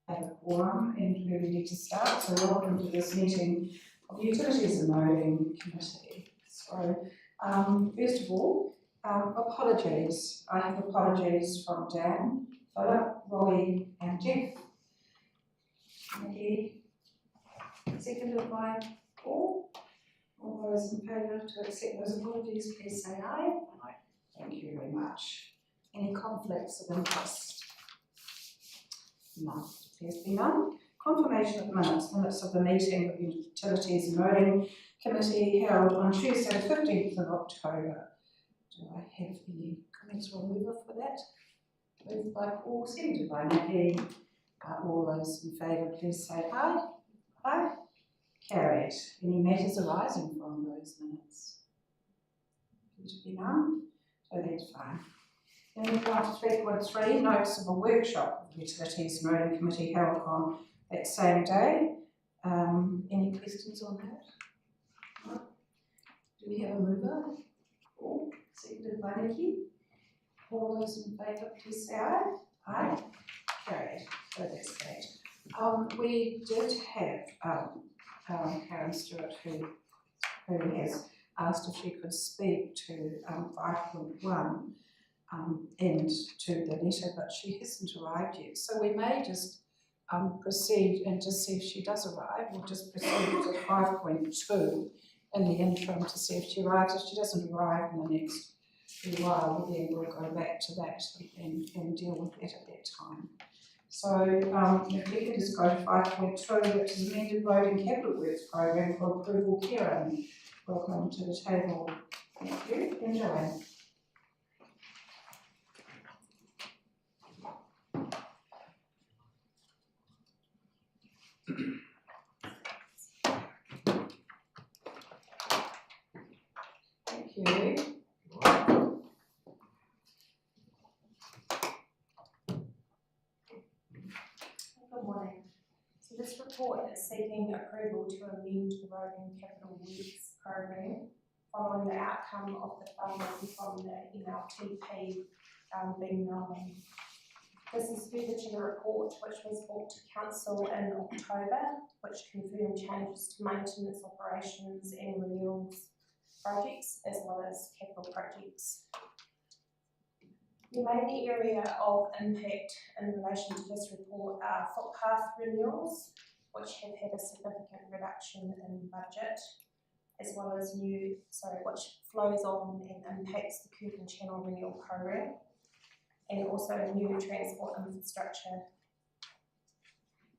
have a quorum and we're ready to start. So welcome to this meeting of the Utilities and Roading Committee. So first of all, apologies. I have apologies from Dan, Philip, Roy and Jeff. Maggie, seconded by Paul. All those in favour to accept those apologies, please say aye. Aye. Thank you very much. Any conflicts of interest? None. There's been none. Confirmation of minutes of the meeting of the Utilities and Roading Committee held on Tuesday the 15th of October. Do I have any comments or mover for that? Moved by Paul, seconded by Maggie. All those in favour, please say aye. Aye. Carried. Any matters arising from those minutes? There to be none, so that's fine. Then we go on to 3.3, notice of a workshop of the Utilities and Roading Committee held on that same day. Any questions on that? No? Do we have a mover? Paul, seconded by Nikki. All those in favour, please say aye. Aye. Carried. So that's that. We did have Karen Stewart who has asked if she could speak to 5.1 and to the letter, but she hasn't arrived yet. So we may just proceed and just see if she does arrive. We'll just proceed to 5.2 in the interim to see if she arrives. If she doesn't arrive in the next while, then we'll go back to that and deal with that at that time. So if we can just go to 5.2, which is amended road and capital works program for approval. Kieran, welcome to the table. Thank you. And Joanne. Thank you. Good morning. So this report is seeking approval to amend the Road and Capital Works program following the outcome of the funding from the MLTP being known. This is further to the report which was brought to Council in October, which confirmed changes to maintenance, operations and renewals projects as well as capital projects. The main area of impact in relation to this report are footpath renewals, which have had a significant reduction in budget, as well as which flows on and impacts the curb and channel renewal program, and also new transport infrastructure.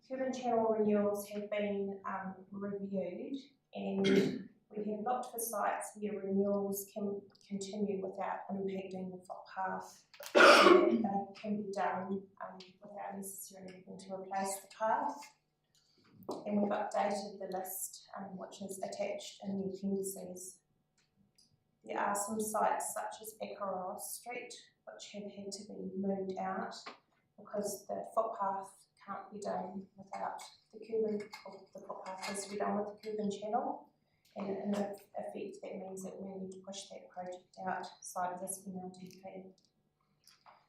Curb and channel renewals have been reviewed, and we have looked for sites where renewals can continue without impacting the footpath. They can be done without necessarily having to replace the path. And we've updated the list which is attached in the appendices. There are some sites such as Akaroa Street which have had to be moved out because the footpath can't be done without the footpath has to be done with the curb and channel. And in effect, that means that we need to push that project outside of this MLTP.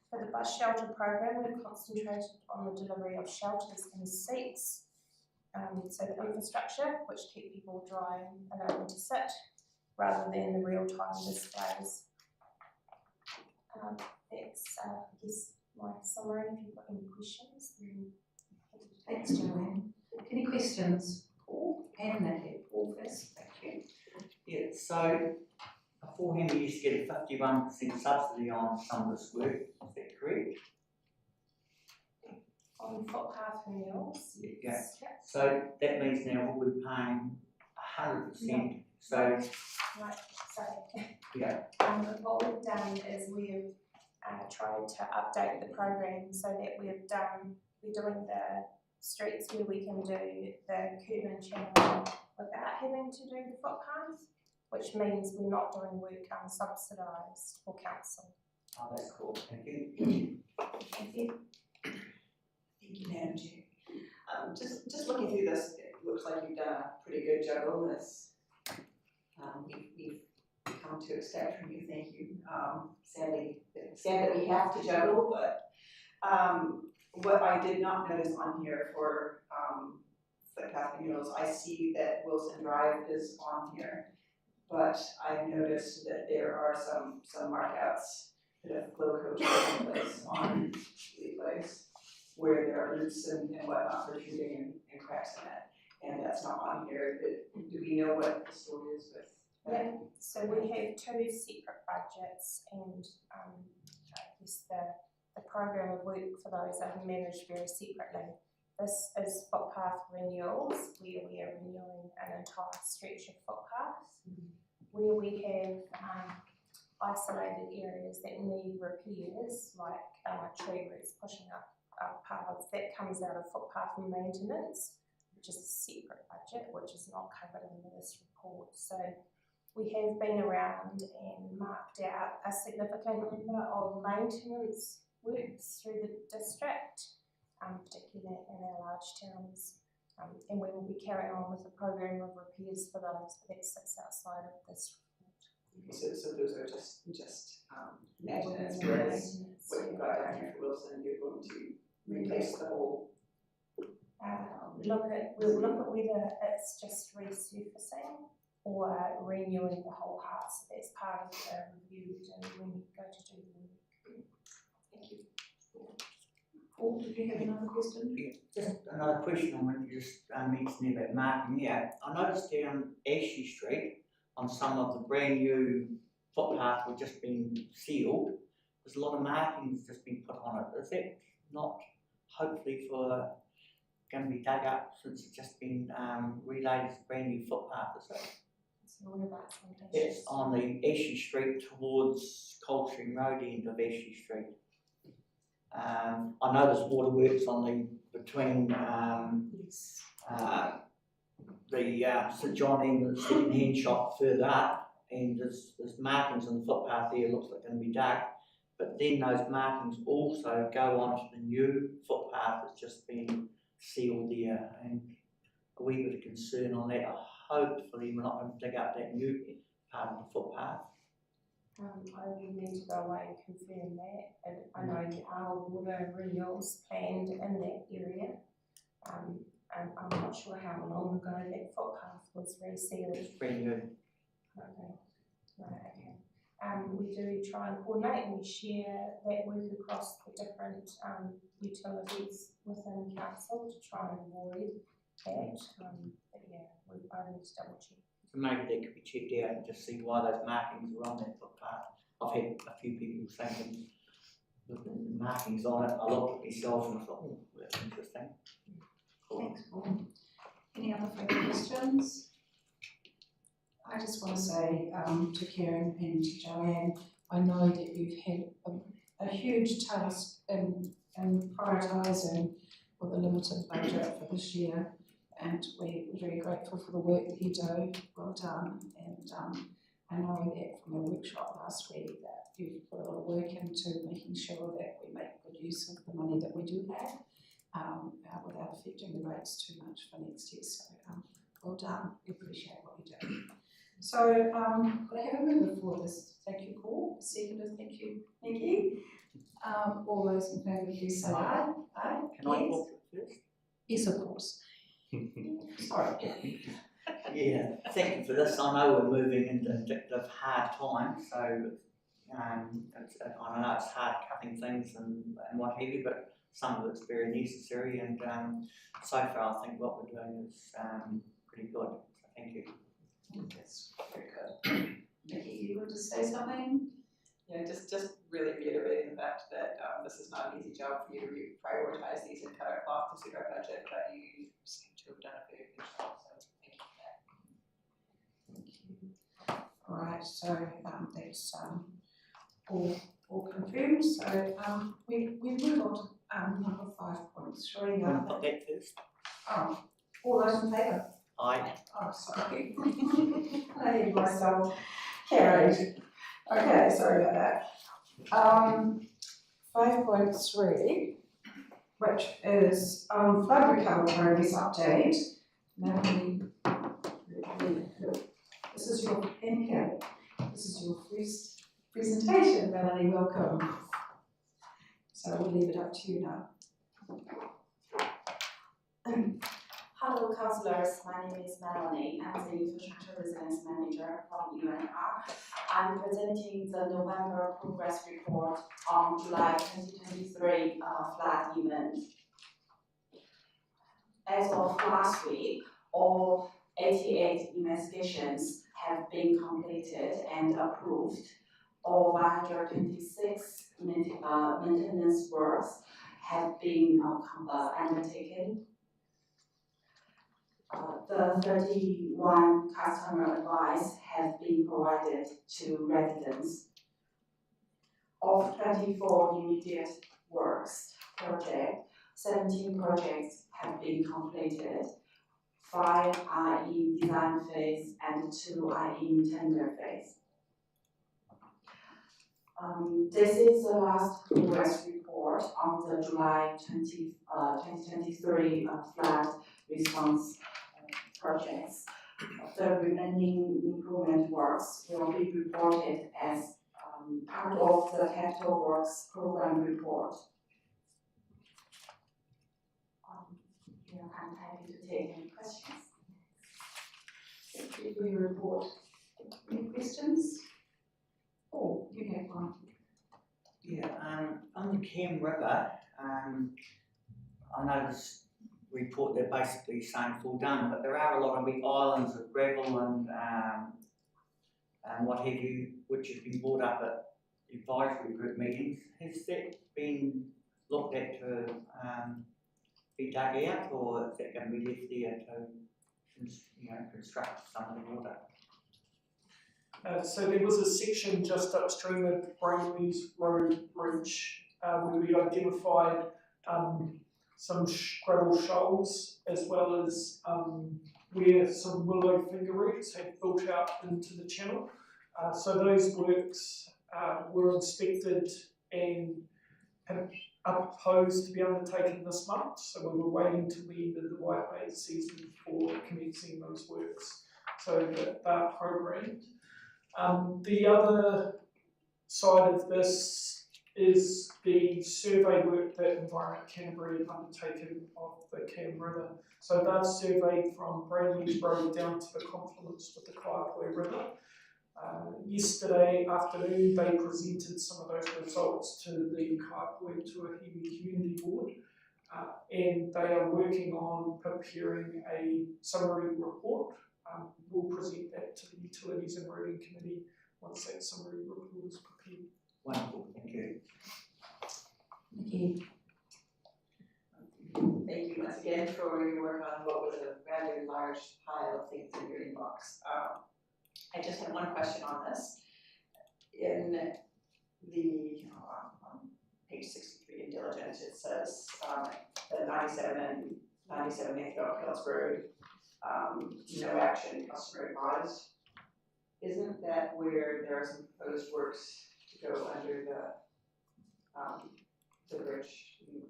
For the bus shelter program, we've concentrated on the delivery of shelters and seats, so the infrastructure which keep people dry and able to sit, rather than the real-time displays. That's, I guess, my summary. If you've got any questions, then Thanks, Joanne. Any questions? Paul and Nikki. Paul first. Thank you. Yeah, so beforehand we used to get a 51% subsidy on some of this work, is that correct? on footpath renewals. Yeah. Yep. So that means now we'll be paying 100%. Yeah. So Right, sorry. yeah. What we've done is we've tried to update the program so that we're doing the streets where we can do the curb and channel without having to do the footpath, which means we're not doing work unsubsidised for council. Oh, that's cool. Thank you. Thank you. Thank you, Madam Chair. Just looking through this, it looks like you've done a pretty good juggle. This we've come to expect from you. Thank you. Sad that we have to juggle, but what I did not notice on here for footpath renewals, I see that Wilson Drive is on here, but I noticed that there are some markouts that have glow coat in place on the place where there are roots and whatnot protruding and cracks in it, and that's not on here. Do we know what the story is with that? Yeah, so we have two separate budgets, and I guess the program of work for those are managed very separately. This is footpath renewals, where we are renewing an entire stretch of footpath, where we have isolated areas that need repairs, like tree roots pushing up paths. That comes out of footpath and maintenance, which is a separate budget, which is not covered in this report. So we have been around and marked out a significant number of maintenance works through the district, particularly in our large towns, and we will be carrying on with a program of repairs for those, but that sits outside of this Okay, so those are just maintenance, report. whereas what you've got down here for Wilson, you're going to replace the whole. We'll look at whether it's just resurfacing or renewing the whole part, so that's part of the review when we go to do the work. Thank you. Paul, did you have another question? Yeah, just another question on when you just mentioned about marking. Yeah, I noticed down Ashley Street on some of the brand new footpath which just been sealed, there's a lot of markings just been put on it. Is that not hopefully for going to be dug up since it's just been relayed as a brand new footpath? Is it? So what about some It's on the Ashley Street towards Coldstream Road end of Ashley Street. I know there's waterworks on the between the St John and the second hand shop further up, and there's markings on the footpath there, looks like going to be dug, but then those markings also go onto the new footpath that's just been sealed there, and a wee bit of concern on that. Hopefully we're not going to dig up that new part of the footpath. I would need to go away and confirm that, and I know there are water renewals planned in that area. And I'm not sure how long ago that footpath was resealed. It's brand new. Okay, right, okay. We do try and coordinate and we share that work across the different utilities within council to try and avoid that. But yeah, I need to double check. So maybe that could be checked out and just see why those markings are on that footpath. I've had a few people saying the markings on it. I looked at myself and I thought, oh, that's interesting. Cool. Thanks, Paul. Any other further questions? I just want to say to Karen and to Joanne, I know that you've had a huge task in prioritising with a limited budget for this year, and we're very grateful for the work that you do. Well done. And I know that from the workshop last week that you've put a lot of work into making sure that we make good use of the money that we do have, without affecting the rates too much for next year. So well done. We appreciate what you do. So could I have a mover for this? Thank you, Paul. Seconder, thank you, Nikki. All those in favour, please say aye. Aye. Can I talk first? Yes, of course. Sorry. Yeah, thank you for this. I know we're moving into addictive hard times, so I don't know, it's hard cutting things and what have you, but some of it's very necessary, and so far I think what we're doing is pretty good. So thank you. That's very good. Nikki, you want to say something? Yeah, just really reiterating the fact that this is not an easy job for you to prioritise these and cut our cloth to suit our budget, but you seem to have done a very good job, so thank you for that. Thank you. All right, so that's all confirmed. So we move on to number 5.3. You want to put that first? Oh, all those in favour? Aye. Oh, sorry. I need myself carried. Okay, sorry about that. 5.3, which is flood recovery progress update. Melanie, this is your This is your first presentation, Melanie. Welcome. So we'll leave it up to you now. Hello, councillors. My name is Melanie. I'm the Infrastructure Resilience Manager from UNR. I'm presenting the November progress report on July 2023 flood event. As of last week, all 88 investigations have been completed and approved. All 126 maintenance works have been undertaken. The 31 customer advice have been provided to residents. Of 24 immediate works project, 17 projects have been completed. 5 are in design phase and 2 are in tender phase. This is the last progress report on the July 2023 flood response projects. The remaining improvement works will be reported as part of the Capital Works Program report. I'm happy to take any questions. Thank you for your report. Any questions? Oh, you have one. Yeah, on the Cam River, I noticed report they're basically saying full done, but there are a lot of big islands of gravel and what have you, which have been brought up at advisory group meetings. Has that been looked at to be dug out, or is that going to be left there to construct some of the water? So there was a section just upstream of Brainley's Road Bridge where we identified some gravel shoals, as well as where some willow finger roots had built out into the channel. So those works were inspected and are proposed to be undertaken this month. So we were waiting till the end of the white maize season for commencing those works, so that they're programmed. The other side of this is the survey work that Environment Canterbury have undertaken of the Cam River. So they've surveyed from Brainley's Road down to the confluence with the Kaiapoi River. Yesterday afternoon, they presented some of those results to the Kaiapoi Tuahiwi Community Board, and they are working on preparing a summary report. We'll present that to the Utilities and Roading Committee once that summary report is prepared. Wonderful, thank you. Thank you. Thank you once again for your work on what was a rather large pile of things in your inbox. I just have one question on this. In the on page 63 in Diligent, it says that 97 and 97 Mayfield Hills Road, no action, customer advised. Isn't that where there are some proposed works to go under the bridge,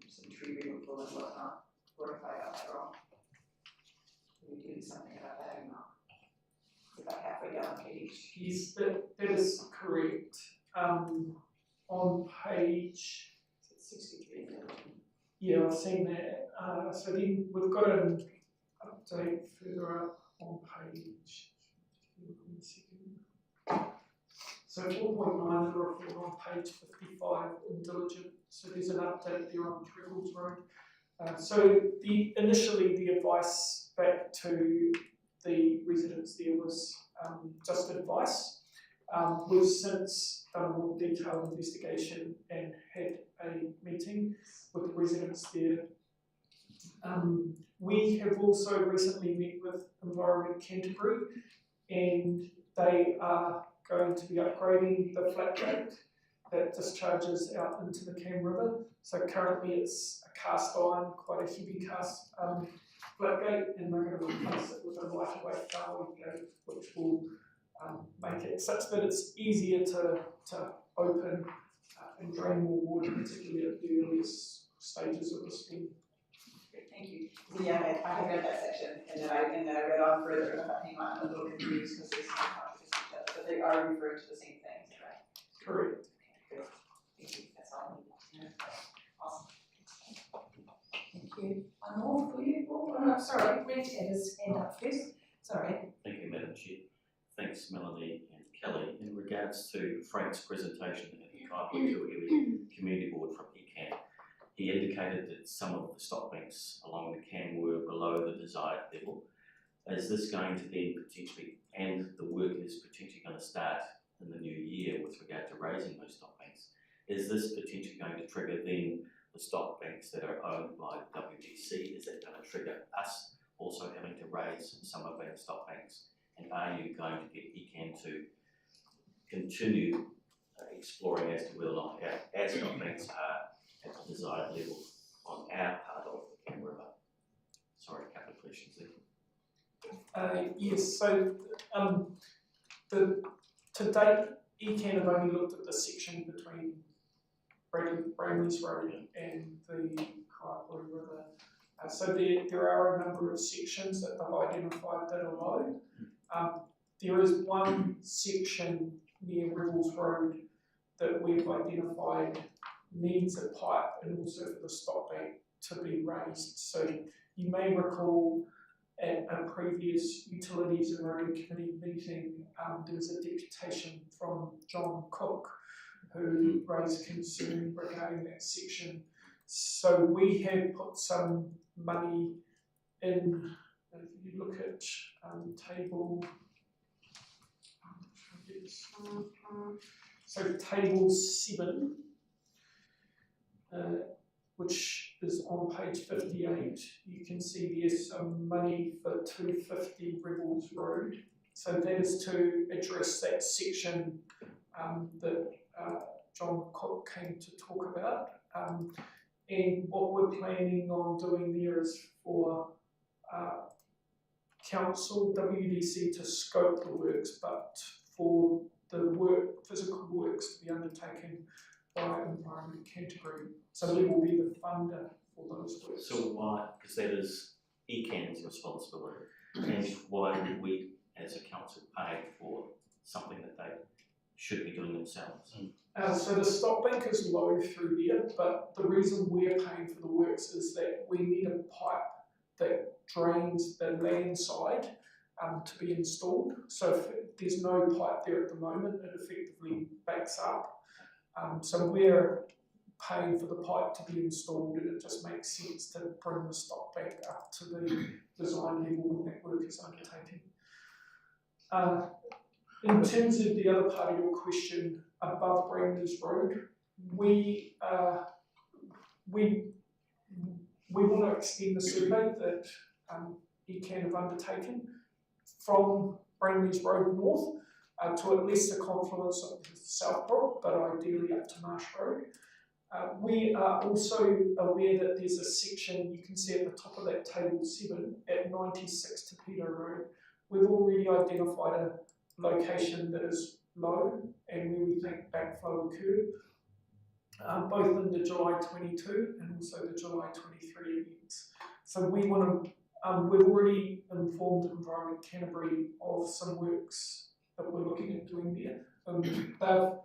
some tree removal and whatnot? Or if I got that wrong? Are we doing something about that or not? It's about halfway down the page. Yes, that is correct. On page 63. Yeah, I've seen that. So then we've got an update further up on page. So 4.9 the report on page 55 in Diligent. So there's an update there on Treacles Road. So initially the advice back to the residents there was just advice. We've since done a more detailed investigation and had a meeting with the residents there. We have also recently met with Environment Canterbury, and they are going to be upgrading the flat gate that discharges out into the Cam River. So currently it's a cast iron, quite a heavy cast flat gate, and they're going to replace it with a lighter weight Darwin gate, which will make it such that it's easier to open and drain more water, particularly at the earliest stages of the storm. Thank you. Yeah, I read that section, and then I read on further, and I thought, hang on, I'm a little confused because there's some contradictions, but they are referring to the same things, right? Correct. Okay, good. Thank you. That's all I need. Awesome. you. One more for you. Oh, no, sorry, Brent had his hand up first. Sorry. Thank you, Madam Chair. Thanks, Melanie and Kelly. In regards to Frank's presentation at the Kaipōtuiwi Community Board from ECAN, he indicated that some of the stop banks along the CAN were below the desired level. Is this going to then potentially, and the work is potentially going to start in the new year with regard to raising those stop banks, is this potentially going to trigger then the stop banks that are owned by WDC? Is that going to trigger us also having to raise some of our stop banks? And are you going to get ECAN to continue exploring as to whether or not our stop banks are at the desired level on our part of the CAN River? Sorry, a couple of questions there. Yes, so to date, ECAN have only looked at the section between Bramley's Road and the Kaipōtuiwi River. So there are a number of sections that they've identified that are low. There is one section near Rebels Road that we've identified needs a pipe and also for the stop bank to be raised. So you may recall at a previous Utilities and Road Committee meeting, there was a deputation from John Cook who raised concern regarding that section. So we have put some money in, if you look at table, so table 7, which is on page 58, you can see there's some money for 250 Rebels Road. So that is to address that section that John Cook came to talk about. And what we're planning on doing there is for council, WDC, to scope the works, but for the physical works to be undertaken by Environment Canterbury. So we will be the funder for those works. So why, because that is ECAN's responsibility, and why would we as a council pay for something that they should be doing themselves? So the stop bank is low through there, but the reason we're paying for the works is that we need a pipe that drains the land side to be installed. So if there's no pipe there at the moment, it effectively backs up. So we're paying for the pipe to be installed, and it just makes sense to bring the stop bank up to the design level when that work is undertaken. In terms of the other part of your question, above Bramley's Road, we want to extend the survey that ECAN have undertaken from Bramley's Road north to at least the confluence of South Brook, but ideally up to Marsh Road. We are also aware that there's a section, you can see at the top of that table 7, at 96 Te Pito Road. We've already identified a location that is low and where we think backflow occurred, both in the July 22 and also the July 23 events. So we want to, we've already informed Environment Canterbury of some works that we're looking at doing there. They've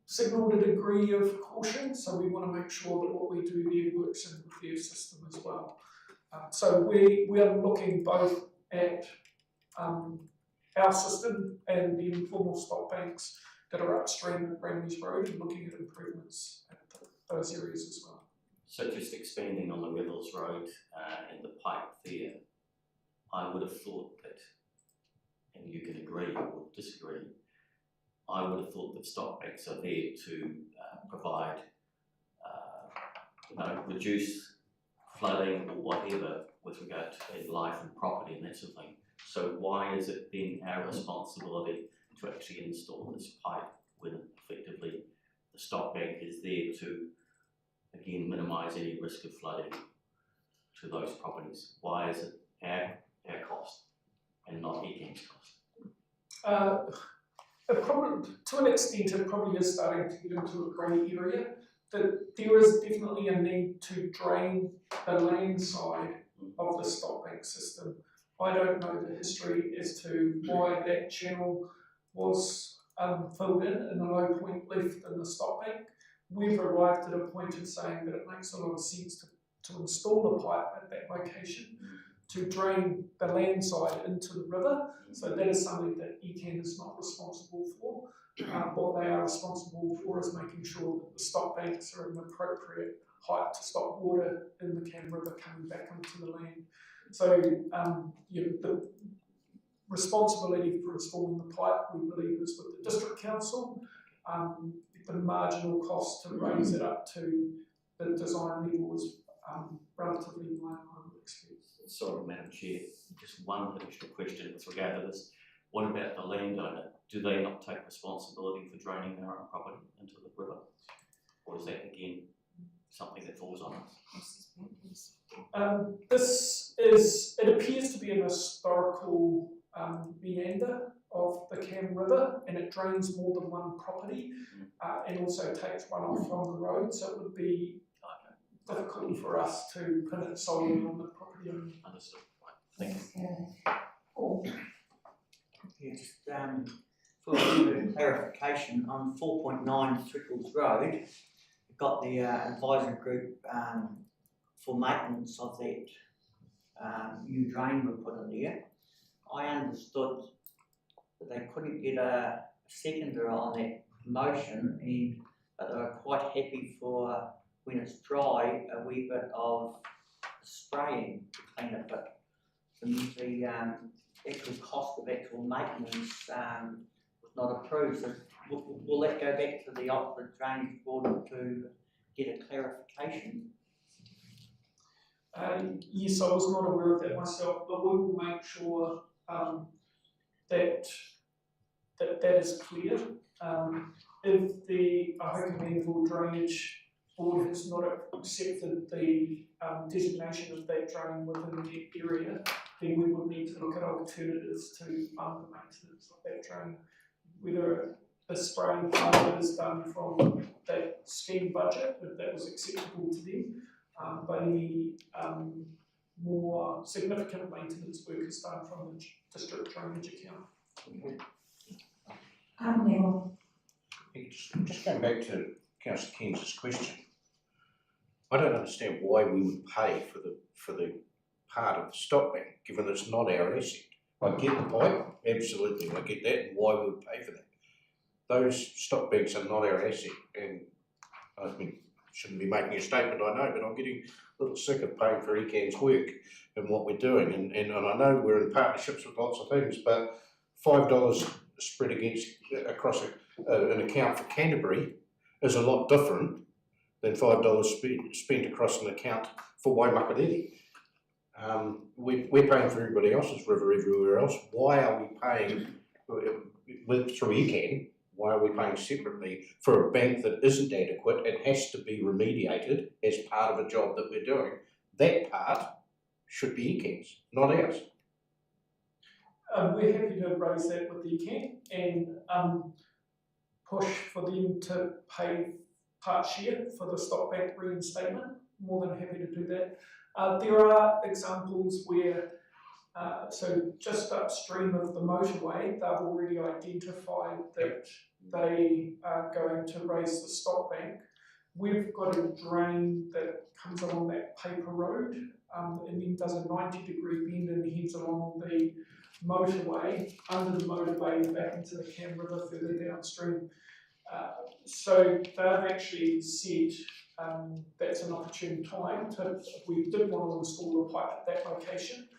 signalled a degree of caution, so we want to make sure that what we do there works in their system as well. So we are looking both at our system and the informal stop banks that are upstream of Bramley's Road and looking at improvements at those areas as well. So just expanding on the Rebels Road and the pipe there, I would have thought that, and you can agree or disagree, I would have thought that stop banks are there to provide, reduce flooding or whatever with regard to life and property and that sort of thing. So why is it then our responsibility to actually install this pipe when effectively the stop bank is there to, again, minimise any risk of flooding to those properties? Why is it our cost and not ECAN's cost? Probably, to an extent, it probably is starting to get into a grey area. That there is definitely a need to drain the land side of the stop bank system. I don't know the history as to why that channel was filled in and a low point left in the stop bank. We've arrived at a point of saying that it makes a lot of sense to install a pipe at that location to drain the land side into the river. So that is something that ECAN is not responsible for. What they are responsible for is making sure that the stop banks are at an appropriate height to stop water in the Cam River coming back into the land. So the responsibility for installing the pipe, we believe, is with the District Council. The marginal cost to raise it up to the design level is relatively minor, I would expect. Sorry, Madam Chair, just one additional question with regard to this. What about the landowner? Do they not take responsibility for draining their own property into the river? Or is that again something that falls on us? It appears to be an historical meander of the Cam River, and it drains more than one property and also takes runoff from the road, so it would be difficult for us to pin it solely on the property owner. Understood. Right. Thank you. Cool. Yeah, just for a little bit of clarification, on 4.9 Thrickles Road, we've got the advisory group for maintenance of that new drain we put in there. I understood that they couldn't get a seconder on that motion, but they were quite happy for when it's dry a wee bit of spraying to clean it, but the actual cost of actual maintenance was not approved. So will that go back to the Drainage Board to get a clarification? Yes, I was not aware of that myself, but we will make sure that is clear. If the Ahokameneville Drainage Board has not accepted the designation of that drain within the area, then we would need to look at alternatives to fund the maintenance of that drain. Whether the spraying part of it is done from that scheme budget, if that was acceptable to them, but any more significant maintenance work is done from the district drainage account. Neil. Just going back to Councillor Keynes' question, I don't understand why we would pay for the part of the stop bank, given it's not our asset. I get the pipe, absolutely, I get that, and why we would pay for that. Those stop banks are not our asset, and I mean, shouldn't be making a statement, I know, but I'm getting a little sick of paying for ECAN's work and what we're doing, and I know we're in partnerships with lots of things, but $5 spread across an account for Canterbury is a lot different than $5 spent across an account for Waimakariri. We're paying for everybody else's river everywhere else. Why are we paying through ECAN? Why are we paying separately for a bank that isn't adequate and has to be remediated as part of a job that we're doing? That part should be ECAN's, not ours. We're happy to raise that with ECAN and push for them to pay part share for the stop bank reinstatement. More than happy to do that. There are examples where, so just upstream of the motorway, they've already identified that they are going to raise the stop bank. We've got a drain that comes along that paper road and then does a 90-degree bend and heads along the motorway, under the motorway and back into the Cam River further downstream. So they've actually said that's an opportune time to, if we did want to install a pipe at that location,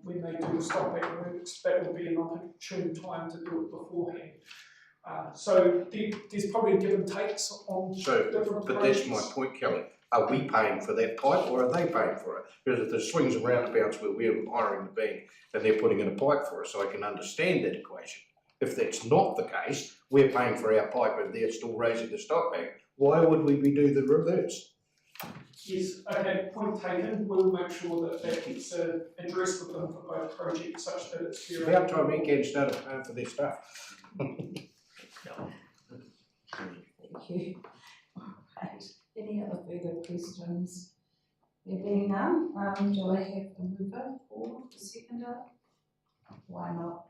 when they do the stop bank works, that would be an opportune time to do it beforehand. So there's probably give and takes on different but that's my point, Kelly. Are we paying for that pipe or are they paying for it? Because if there's swings and roundabouts where we're hiring the bank and they're putting in a pipe for us, so I can understand that equation. If that's not the case, we're paying for our pipe and they're still raising the stop bank. Why would we do the reverse? Yes, okay, point taken. We'll make sure that that gets addressed with them for both projects such that it's fair. About time ECAN started paying for their stuff. Thank you. Right. Any other further questions? There being none, do I have a mover or a seconder? Why not?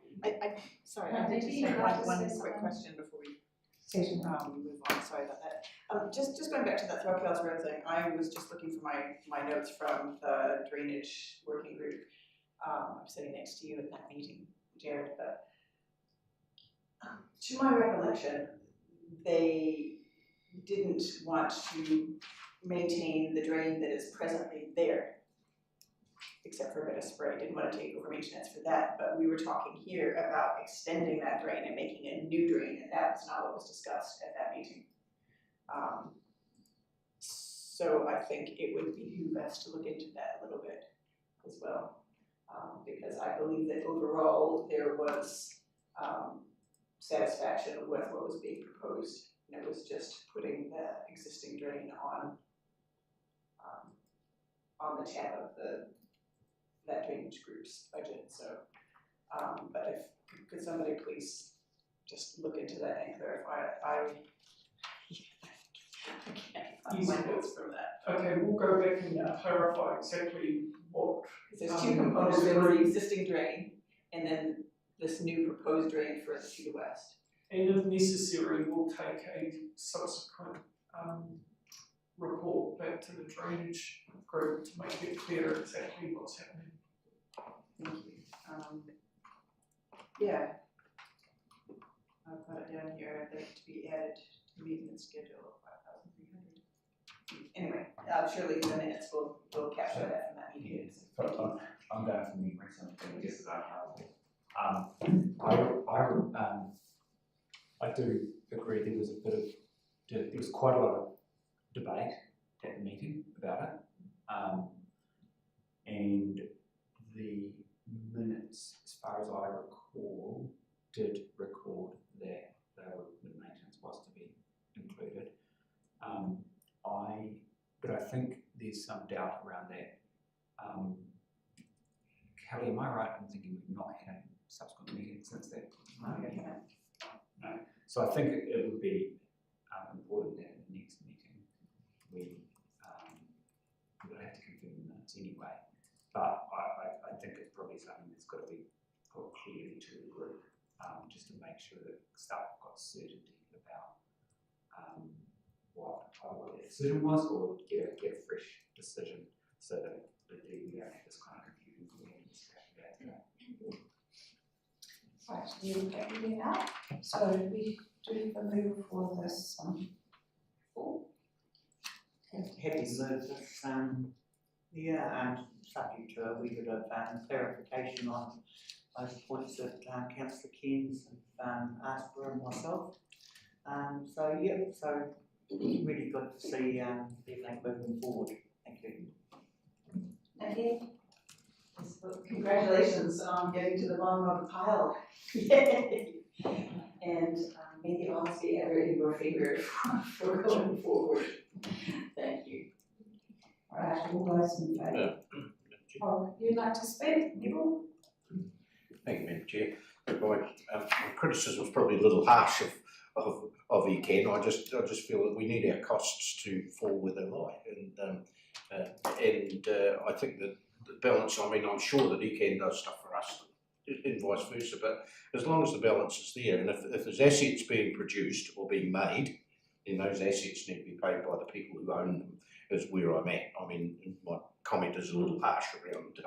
Sorry, No, I did maybe just have you'd like to one say quick something. question before we Certainly. move on. Sorry about that. Just going back to that Throckhouse Road thing, I was just looking for my notes from the drainage working group. I'm sitting next to you at that meeting, Jared, but to my recollection, they didn't want to maintain the drain that is presently there, except for a bit of spray, didn't want to take over maintenance for that, but we were talking here about extending that drain and making a new drain, and that was not what was discussed at that meeting. So I think it would behoove us to look into that a little bit as well, because I believe that overall there was satisfaction with what was being proposed, and it was just putting the existing drain on the tab of that drainage group's budget. So, but if could somebody please just look into that and clarify it? I can't find my notes from that. Okay, we'll go back and clarify exactly what. There's two components, there was the existing drain, and then this new proposed drain further to the west. And if necessary, we'll take a subsequent report back to the drainage group to make it clear exactly what's happening. Thank you. Yeah. I've got it down here, I'd like to be added to the maintenance schedule of 5,300. Anyway, surely the minutes will capture that from that meeting. I'm going from memory, so I guess I do agree there was there was quite a lot of debate at the meeting about it, and the minutes, as far as I recall, did record that the maintenance was to be included. But I think there's some doubt around that. Kelly, am I right in thinking we've not had a subsequent meeting since that? No. So I think it would be important that in the next meeting we will have to confirm the minutes anyway. But I think it's probably something that's got to be put clearly to the group, just to make sure that staff got certainty about what the decision was, or get a fresh decision so that we don't have this kind of confusion when we discuss about that. Right, we'll get you there now. So we do the move for this form. Happy to move this, yeah, and subject to a wee bit of clarification on those points that Councillor Keynes asked for and myself. So yeah, so really good to see everything moving forward. Thank you. Nikki? Congratulations on getting to the bottom of the pile. Yay! And may the odds be ever in your favor for going forward. Thank you. All right, all those in favour? Oh, you'd like to speak, Nibble? Thank you, Madam Chair. My criticism is probably a little harsh of ECAN. I just feel that we need our costs to fall where they lie, and I think that the balance. I mean, I'm sure that ECAN does stuff for us, and vice versa. But as long as the balance is there, and if there's assets being produced or being made, then those assets need to be paid by the people who own them. Is where I'm at. I mean, my comment is a little harsh around,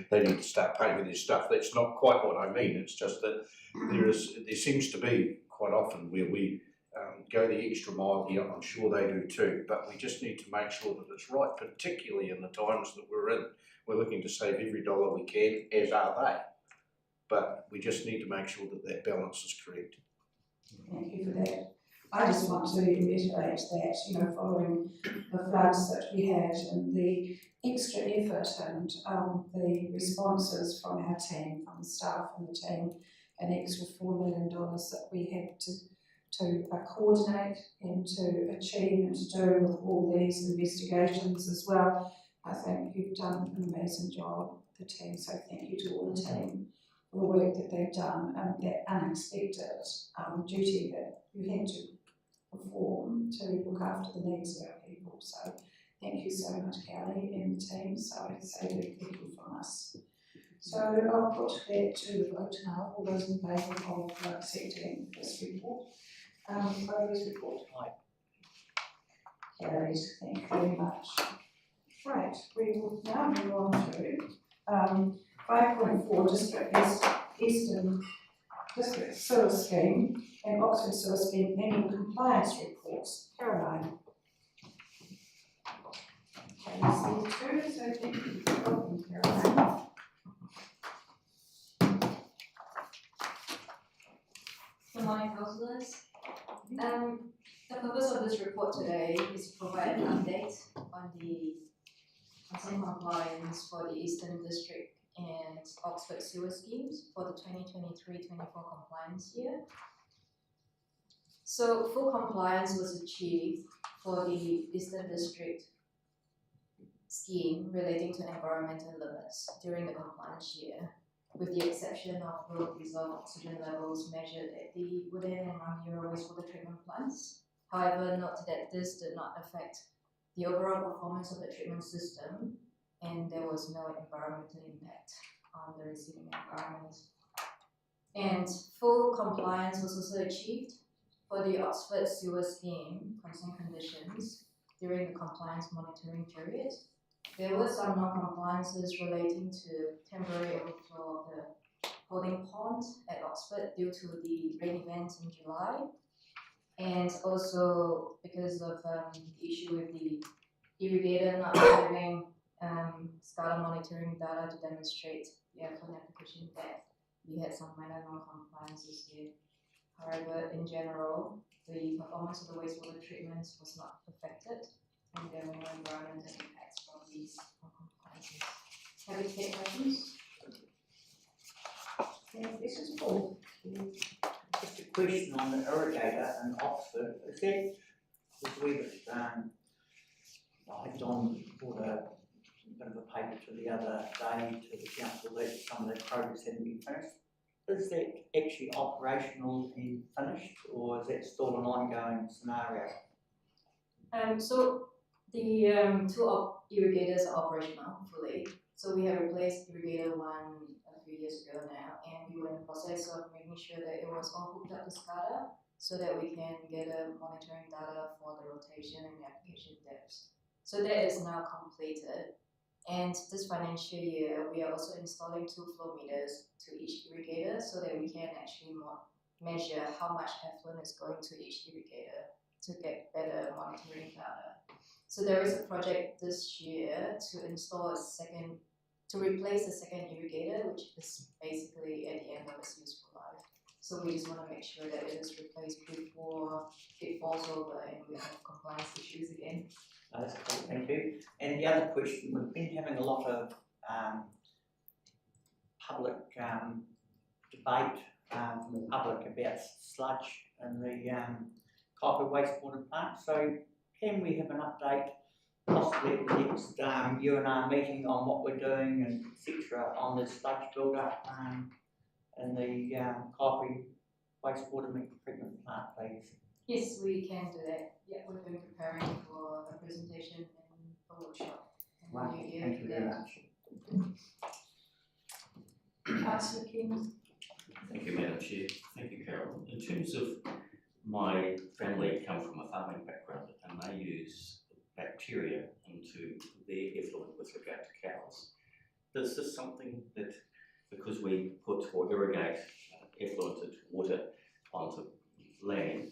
they need to start paying for their stuff. That's not quite what I mean. It's just that there seems to be quite often where we go the extra mile here. I'm sure they do too, but we just need to make sure that it's right, particularly in the times that we're in. We're looking to save every dollar we can, as are they. But we just need to make sure that that balance is correct. Thank you for that. I just want to reiterate that, following the floods that we had and the extra effort and the responses from our team, from the staff and the team, an extra $4 million that we had to coordinate and to achieve and to do with all these investigations as well. I think you've done an amazing job, the team, so thank you to all the team for the work that they've done and that unexpected duty that you had to perform to look after the needs of our people. So thank you so much, Kelly and the team. So I say very thank you from us. So I'll put that to the vote now. All those in favour of accepting this report, progress report. Carried, thank you very much. Right, we will now move on to 5.4 Eastern District Sewer Scheme and Oxford Sewer Scheme annual compliance reports. Caroline. Okay, you see two, so thank you for welcome, Caroline. Good morning, councillors. The purpose of this report today is to provide an update on the consent compliance for the Eastern District and Oxford sewer schemes for the 2023-24 compliance year. So full compliance was achieved for the Eastern District scheme relating to environmental limits during the compliance year, with the exception of road dissolved oxygen levels measured at the Woodend and Rangiora wastewater treatment plants. However, note that this did not affect the overall performance of the treatment system, and there was no environmental impact on the receiving environment. And full compliance was also achieved for the Oxford sewer scheme consent conditions during the compliance monitoring period. There were some non-compliances relating to temporary overflow of the holding pond at Oxford due to the rain event in July, and also because of the issue with the irrigator not having SCADA monitoring data to demonstrate the effluent application depth. We had some minor non-compliances here. However, in general, the performance of the wastewater treatments was not affected, and there were no environmental impacts from these non-compliances. Happy to take questions? Yes, this is Paul. Just a question on the irrigator in Oxford. Is that, because we was, Don brought a bit of a paper to the other day to the council that some of the projects hadn't been finished. Is that actually operational and finished, or is that still an ongoing scenario? So the two irrigators are operational fully. So we have replaced irrigator 1 a few years ago now, and we were in the process of making sure that it was all hooked up to SCADA so that we can get a monitoring data for the rotation and the application depths. So that is now completed. And this financial year, we are also installing 2 flow meters to each irrigator so that we can actually measure how much effluent is going to each irrigator to get better monitoring data. So there is a project this year to install to replace the second irrigator, which is basically at the end of its useful life. So we just want to make sure that it is replaced before it falls over and we have compliance issues again. That's cool, thank you. And the other question, we've been having a lot of public debate from the public about sludge in the Kaipai wastewater plant. So can we have an update, possibly at the next UNR meeting, on what we're doing and etc. on the sludge build-up in the Kaipai wastewater treatment plant, please? Yes, we can do that. Yeah, we've been preparing for a presentation and a workshop. Right, thank you very much. Councillor King. Thank you, Madam Chair. Thank you, Carol. In terms of my family come from a farming background and they use bacteria into their effluent with regard to cows. Is this something that, because we put or irrigate effluented water onto land,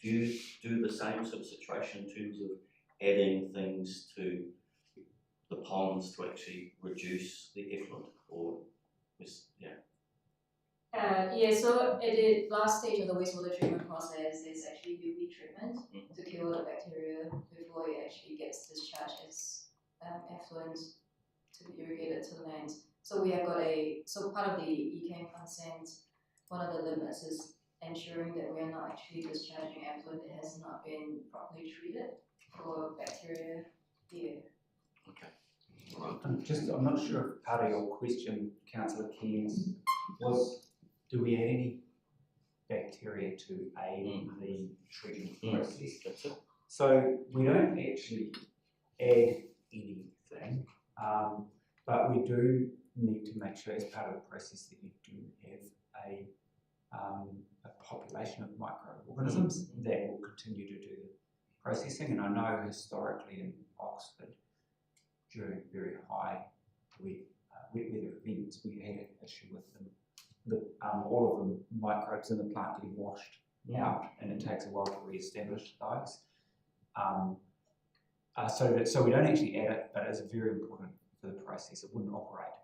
do you do the same sort of situation in terms of adding things to the ponds to actually reduce the effluent, or so at the last stage of the wastewater treatment process is actually UV treatment to kill the bacteria before it actually gets discharged as effluent to be irrigated to land. So we have got so part of the ECAM consent, one of the limits is ensuring that we are not actually discharging effluent that has not been properly treated for bacteria here. Okay. I'm not sure if part of your question, Councillor Keynes, was do we add any bacteria to aid the treatment process? That's it. So we don't actually add anything, but we do need to make sure as part of the process that you do have a population of microorganisms that will continue to do the processing, and I know historically in Oxford, during very high wet weather events, we had an issue with all of the microbes in the plant getting washed out, and it takes a while to re-establish those. So we don't actually add it, but it's very important for the process. It wouldn't operate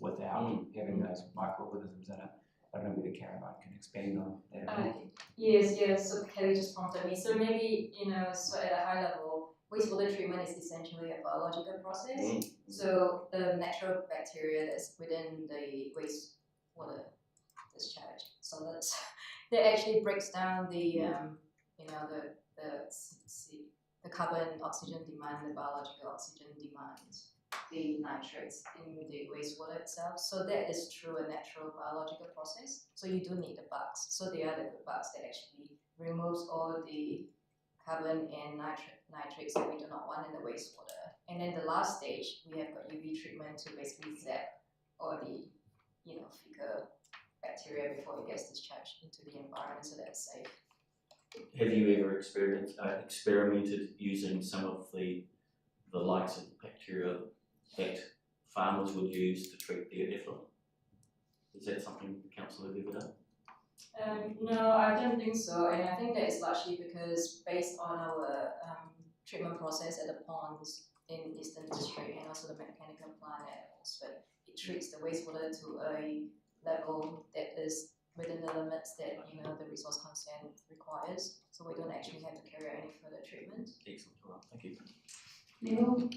without having those microorganisms in it. I don't know whether Caroline can expand on that. Yes, so Kelly just prompted me. So maybe, so at a high level, wastewater treatment is essentially a biological process. So the natural bacteria that's within the wastewater discharge solids, that actually breaks down the carbon oxygen demand, the biological oxygen demand, the nitrates in the wastewater itself. So that is through a natural biological process. So you do need the bugs. So they are the good bugs that actually removes all the carbon and nitrates that we do not want in the wastewater. And then the last stage, we have got UV treatment to basically zap all the fecal bacteria before it gets discharged into the environment, so that's safe. Have you ever experimented using some of the likes of bacteria that farmers would use to treat their effluent? Is that something the council have ever done? No, I don't think so, and I think that is largely because based on our treatment process at the ponds in Eastern District and also the mechanical plant at Oxford, it treats the wastewater to a level that is within the limits that the resource consent requires. So we don't actually have to carry out any further treatment. Excellent, well, thank you. Neil?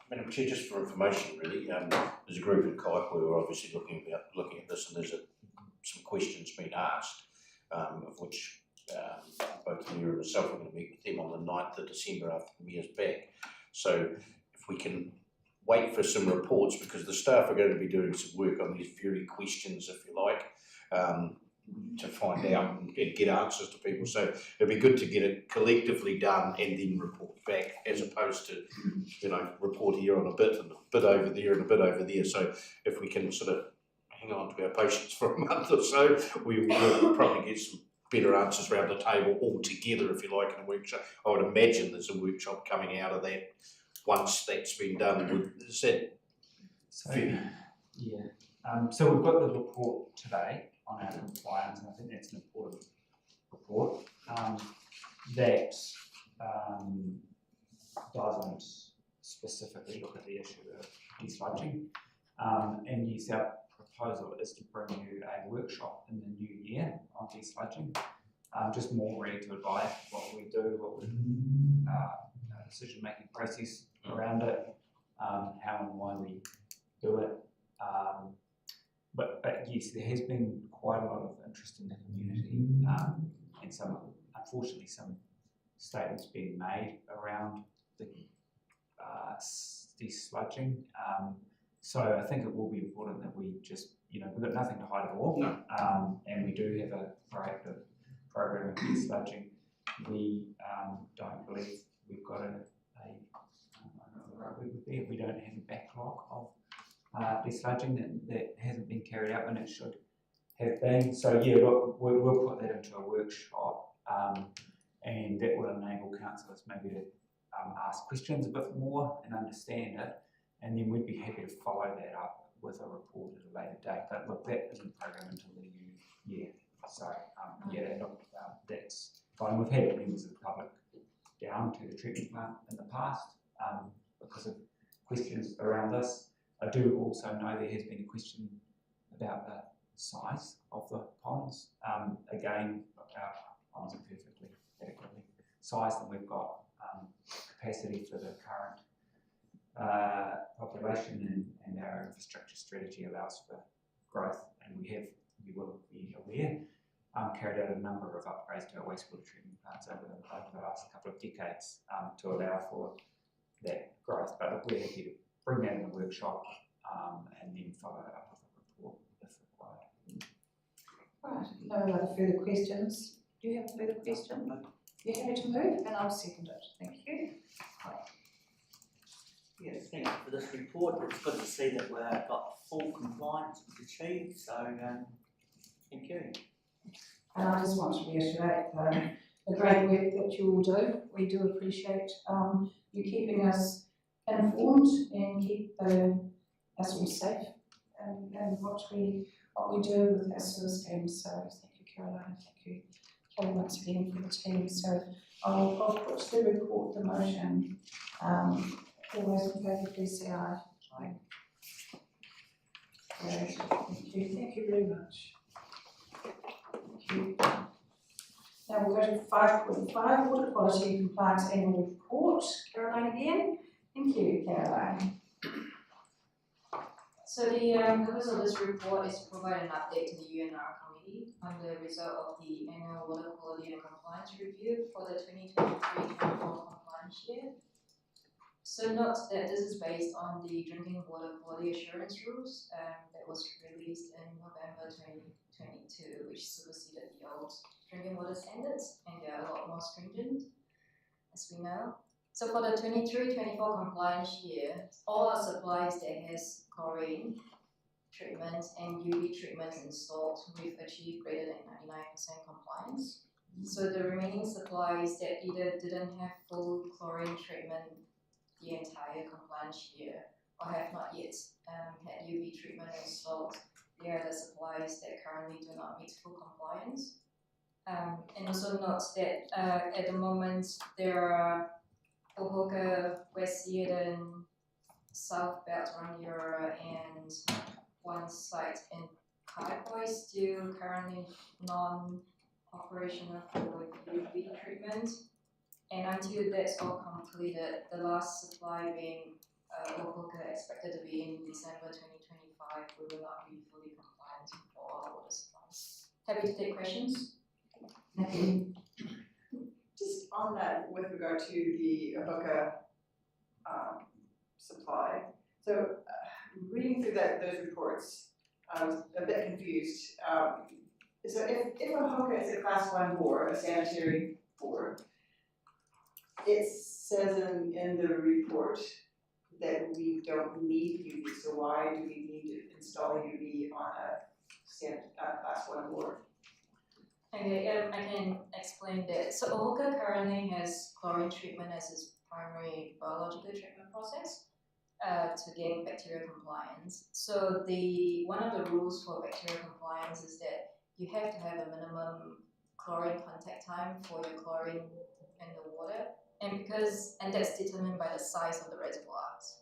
Madam Chair, just for information really, there's a group in Kaipoi who are obviously looking at this, and there's some questions being asked, of which both Mayor and myself are going to meet with them on the 9th of December after the Mayor's back. So if we can wait for some reports, because the staff are going to be doing some work on these very questions, if you like, to find out and get answers to people. So it'd be good to get it collectively done and then report back, as opposed to, report here on a bit and a bit over there and a bit over there. So if we can sort of hang on to our patience for a month or so, we will probably get some better answers around the table all together, if you like, in a workshop. I would imagine there's a workshop coming out of that once that's been done. Is that fair? Yeah. So we've got the report today on our compliance, and I think that's an important report that doesn't specifically look at the issue of desludging. And yes, our proposal is to bring you a workshop in the new year on desludging, just more ready to advise what we do, what we decision-making process around it, how and why we do it. But yes, there has been quite a lot of interest in the community, and unfortunately some statements being made around the desludging. So I think it will be important that we just, we've got nothing to hide at all, and we do have a proactive program of desludging. We don't believe we've got we don't have a backlog of desludging that hasn't been carried out when it should have been. So yeah, we'll put that into a workshop, and that will enable councillors maybe to ask questions a bit more and understand it, and then we'd be happy to follow that up with a report at a later date. But look, that isn't programmed until the new year, so that's fine. We've had members of the public down to the treatment plant in the past because of questions around this. I do also know there has been a question about the size of the ponds. Again, our ponds are perfectly adequately sized, and we've got capacity for the current population, and our infrastructure strategy allows for growth. And you will be aware, carried out a number of upgrades to our wastewater treatment plants over the last couple of decades to allow for that growth. But we're happy to bring that in the workshop and then follow it up with a report if required. Right, no other further questions. Do you have a further question? You're happy to move, and I'll second it. Thank you. Yes, thank you for this report. It's good to see that we've got full compliance achieved, so thank you. And I just want to reiterate the great work that you all do. We do appreciate you keeping us informed and keep us all safe and what we do with our sewer schemes. So thank you, Caroline. Thank you, Kelly, once again for the team. So I'll put to the report the motion. All those in favour, please say aye. Aye. Great. Thank you. Thank you very much. Thank you. Now we'll go to 5.5, Water Quality and Compliance Annual Report. Caroline again. Thank you, Caroline. So the purpose of this report is to provide an update to the UNR committee on the result of the annual water quality and compliance review for the 2023-24 compliance year. So note that this is based on the drinking water quality assurance rules that was released in November 2022, which superseded the old drinking water standards, and they are a lot more stringent, as we know. So for the 23-24 compliance year, all our supplies that has chlorine treatment and UV treatments installed, we've achieved greater than 99% compliance. So the remaining supplies that either didn't have full chlorine treatment the entire compliance year or have not yet had UV treatment installed, they are the supplies that currently do not meet full compliance. And also note that at the moment there are Ohoka, West Eden, South Belt Rangiora, and one site in Kaipoi still currently non-operational for UV treatment. And until that's all completed, the last supply being Ohoka expected to be in December 2025, we will not be fully compliant for all our water supplies. Happy to take questions. Thank you. Just on that, with regard to the Ohoka supply, so reading through those reports, I was a bit confused. So if Ohoka is a class 1 board, a sanitary board, it says in the report that we don't need UV, so why do we need to install UV on a class 1 board? Okay, I can explain that. So Ohoka currently has chlorine treatment as its primary biological treatment process to gain bacterial compliance. So one of the rules for bacterial compliance is that you have to have a minimum chlorine contact time for your chlorine in the water, and that's determined by the size of the reservoirs.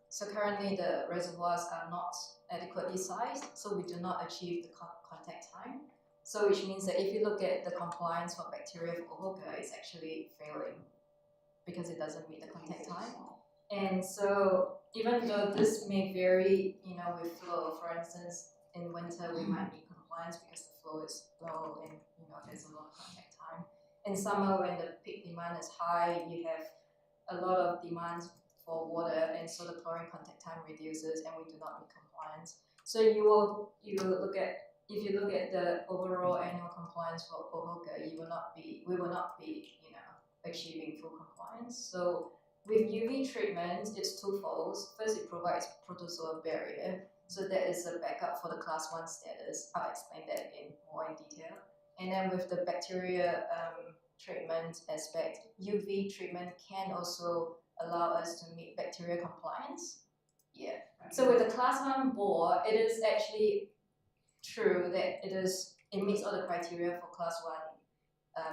So currently the reservoirs are not adequately sized, so we do not achieve the contact time. So which means that if you look at the compliance for bacteria for Ohoka, it's actually failing because it doesn't meet the contact time. And so even though this may vary, with flow, for instance, in winter we might need compliance because the flow is low and there's a lot of contact time. In summer, when the peak demand is high, you have a lot of demands for water, and so the chlorine contact time reduces, and we do not meet compliance. So if you look at the overall annual compliance for Ohoka, we will not be, achieving full compliance. So with UV treatment, it's twofold. First, it provides protozoa barrier, so that is a backup for the class 1 status. I'll explain that more in detail. And then with the bacteria treatment aspect, UV treatment can also allow us to meet bacteria compliance. Yeah. So with the class 1 board, it is actually true that it meets all the criteria for class 1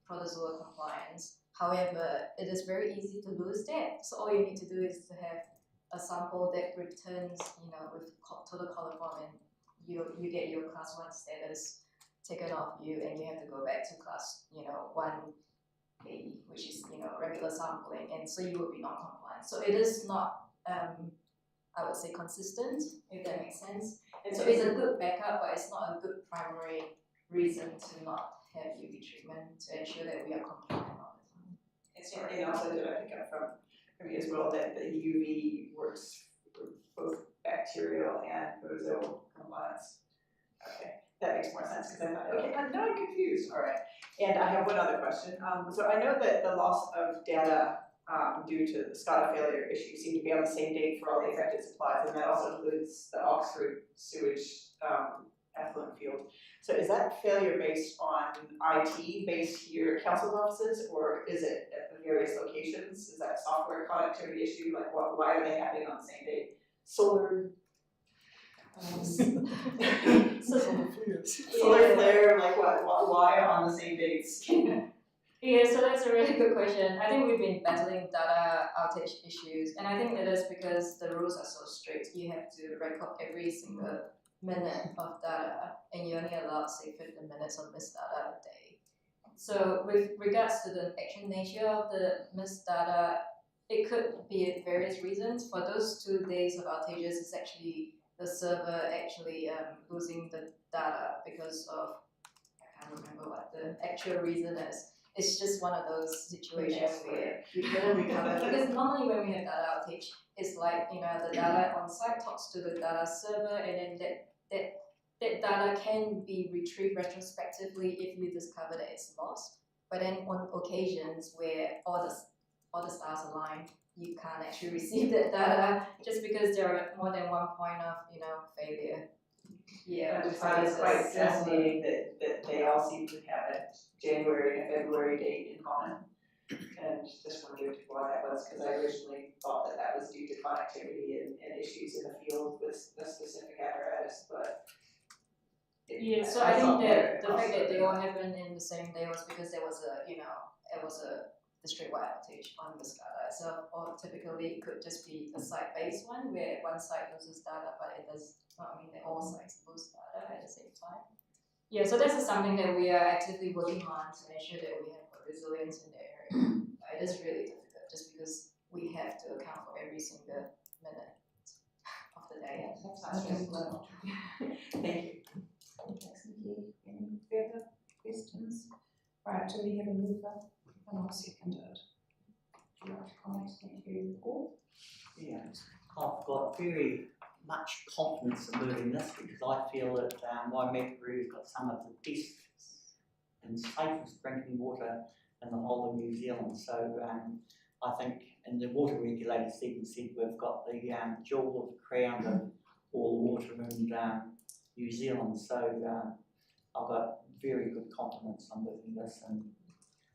protozoa compliance. However, it is very easy to lose that. So all you need to do is to have a sample that returns, with total coliform, and you get your class 1 status taken off you, and you have to go back to class 1A, which is regular sampling, and so you will be non-compliant. So it is not I would say consistent, if that makes sense. And so it's a good backup, but it's not a good primary reason to not have UV treatment to ensure that we are compliant all the time. And also did I pick up from you as well that the UV works for both bacterial and protozoal compliance. Okay, that makes more sense because I thought, okay, now I'm confused. All right, and I have one other question. So I know that the loss of data due to the SCADA failure issue seem to be on the same date for all the affected supplies, and that also includes the Oxford sewage effluent field. So is that failure based on IT based here at council's offices, or is it at the various locations? Is that a software connectivity issue? Like why are they happening on the same day? Solar solar flare, like why on the same dates? Yeah, so that's a really good question. I think we've been battling data outage issues, and I think it is because the rules are so strict. You have to record every single minute of data, and you're only allowed, say, 15 minutes of missed data a day. So with regards to the actual nature of the missed data, it could be various reasons. For those 2 days of outages, it's actually the server actually losing the data because of, I can't remember what the actual reason is. It's just one of those situations where we couldn't recover. Because normally when we have data outage, it's like, you know, the data on site talks to the data server, and then that data can be retrieved retrospectively if you discover that it's lost. But then on occasions where all the stars align, you can't actually receive that data just because there are more than one point of, you know, failure. Yeah, I find it quite fascinating that they all seem to have a January and February date in common. And just wondered why that was, because I originally thought that was due to connectivity and issues in the field with the specific apparatus, but. Yeah, so I think that the fact that they all happened in the same day was because there was a, you know, it was a district-wide outage on the SCADA itself, or typically it could just be a site-based one where one site loses data, but it does not mean that all sites lose data at the same time. Yeah, so this is something that we are actively working on to make sure that we have resilience in the area. It is really difficult just because we have to account for every single minute of the day. Thank you. Any further questions? Right, do we have a mover? And I'll second it. Would you like to comment? Thank you, Paul. Yeah, I've got very much confidence in moving this because I feel that Waimakariri's got some of the best and safest drinking water in the whole of New Zealand. So I think in the water regulator Stephen said we've got the jewel of the crown of all water in New Zealand. So I've got very good confidence on moving this, and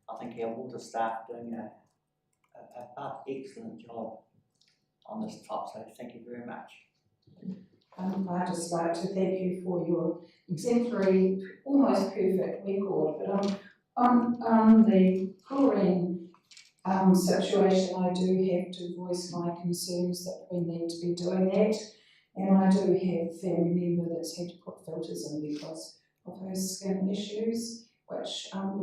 I think our water staff are doing a excellent job on this top, so thank you very much. I'd just like to thank you for your exemplary, almost perfect record, but on the chlorine situation, I do have to voice my concerns that we need to be doing that, and I do have a family member that's had to put filters in because of her skin issues, which have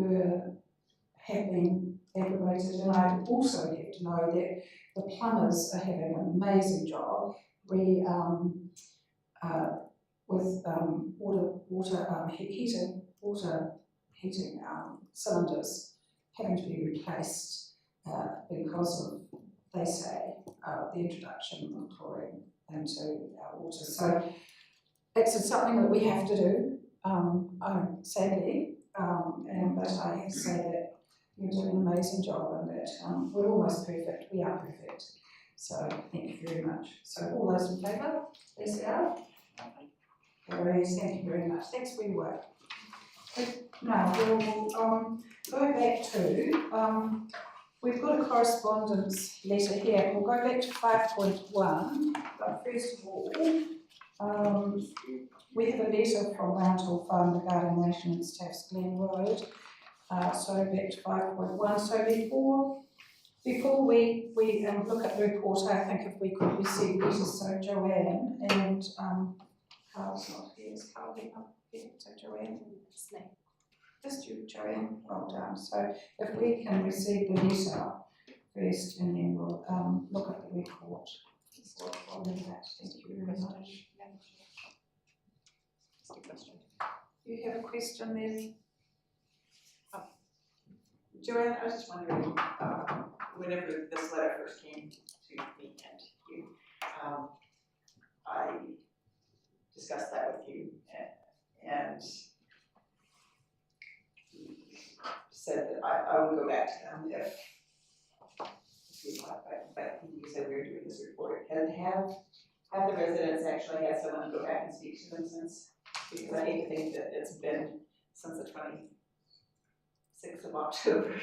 been aggravated, and I also have to know that the plumbers are having an amazing job. We with water heating cylinders having to be replaced because of, they say, the introduction of chlorine into our water. So it's something that we have to do, sadly, but I have to say that you're doing an amazing job and that we're almost perfect, we are perfect. So thank you very much. So all those in favour, please say aye. Carries, thank you very much. Thanks for your work. Now we'll go back to, we've got a correspondence letter here. We'll go back to 5.1, but first of all, we have a letter from Roundhill Farm regarding maintenance taps Glen Road. So back to 5.1. So before we look at the report, I think if we could receive letters, so Joanne and Carl's not here, is Carl up here? So Joanne, just you, Joanne, well done. So if we can receive the letter first and then we'll look at the report. Following that, thank you very much. You have a question there? Joanne, I was just wondering, whenever this letter first came to me and you, I discussed that with you and said that I would go back to them if you want, but you said we were doing this report. Have the residents actually had someone go back and speak to them since? because I hate to think that it's been since the 26th of October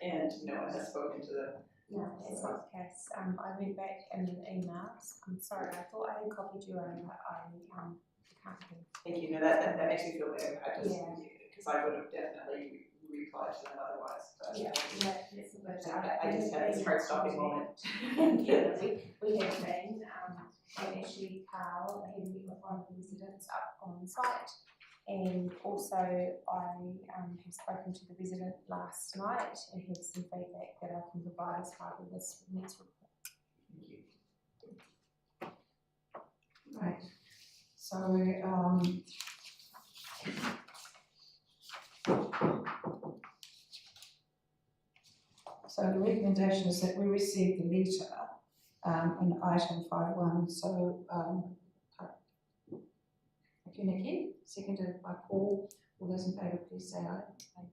and no one has spoken to them. No, that's not the case. I went back in the emails. I'm sorry, I thought I had copied you over, but I can't do. Thank you, no, that makes me feel better, I just, Yeah. because I would have definitely replied to them otherwise, but. Yeah, that's a bit. I just had this heart stopping moment. Yeah, we have been, and actually Carl had met with one of the residents up on site. And also I have spoken to the resident last night and had some feedback that I can provide as part of this next report. Thank you. Right, so, so the recommendation is that we receive the letter, in item 5.1, so, thank you, Nikki, seconded by Paul. All those in favour, please say aye. Thank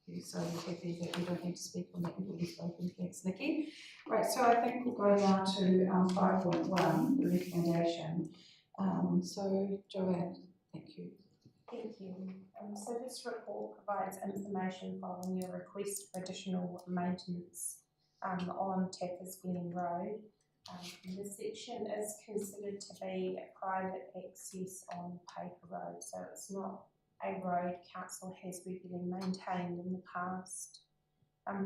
you. So we're happy that we don't need to speak on that, we've already spoken. Thanks, Nikki. Right, so I think we'll go now to 5.1, the recommendation. So Joanne, thank you. Thank you. So this report provides information following your request for additional maintenance on Tappers Glen Road. This section is considered to be a private access on paper road, so it's not a road council has regularly maintained in the past.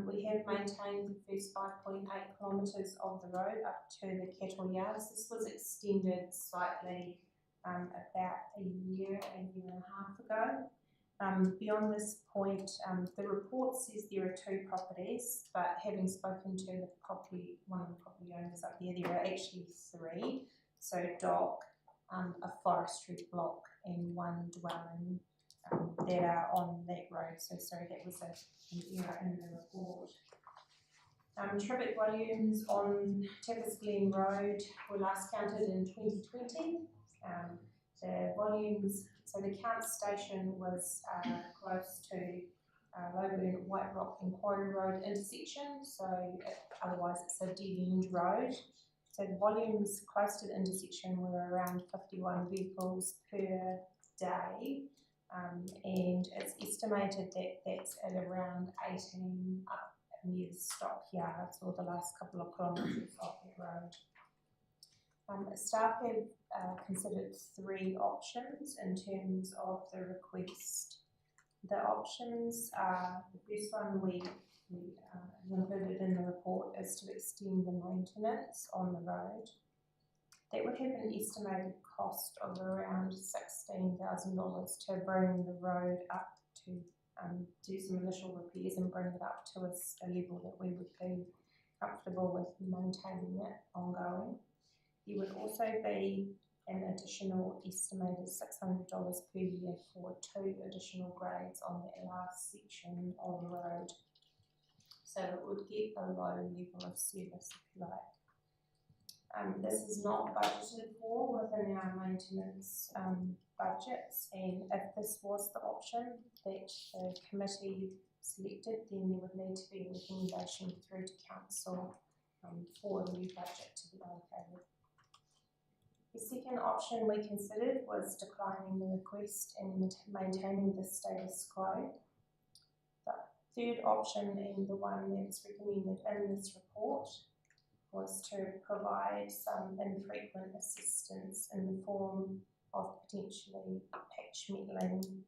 We have maintained the first 5.8 kilometres of the road up to the cattle yards. This was extended slightly about a year and a half ago. Beyond this point, the report says there are 2 properties, but having spoken to the one of the property owners up there are actually 3. So dock, a forestry block and 1 dwelling that are on that road. So sorry, that was an error in the report. Traffic volumes on Tappers Glen Road were last counted in 2020. The volumes, so the count station was close to Logan White Rock and Quarry Road intersection, so otherwise it's a dead-end road. So the volumes close to the intersection were around 51 vehicles per day, and it's estimated that that's at around 18 up near the stockyards or the last couple of kilometres of that road. Staff have considered 3 options in terms of the request. The options are, the first one we included in the report is to extend the maintenance on the road. That would have an estimated cost of around $16,000 to bring the road up to do some initial repairs and bring it up to a level that we would be comfortable with maintaining it ongoing. There would also be an additional estimated $600 per year for 2 additional grades on that last section of the road. So it would get a low level of service, if you like. This is not budgeted for within our maintenance budgets, and if this was the option that the committee selected, then there would need to be a recommendation through to council for the new budget to be allocated. The second option we considered was declining the request and maintaining the status quo. The third option, and the one that's recommended in this report, was to provide some infrequent assistance in the form of potentially patch metalling,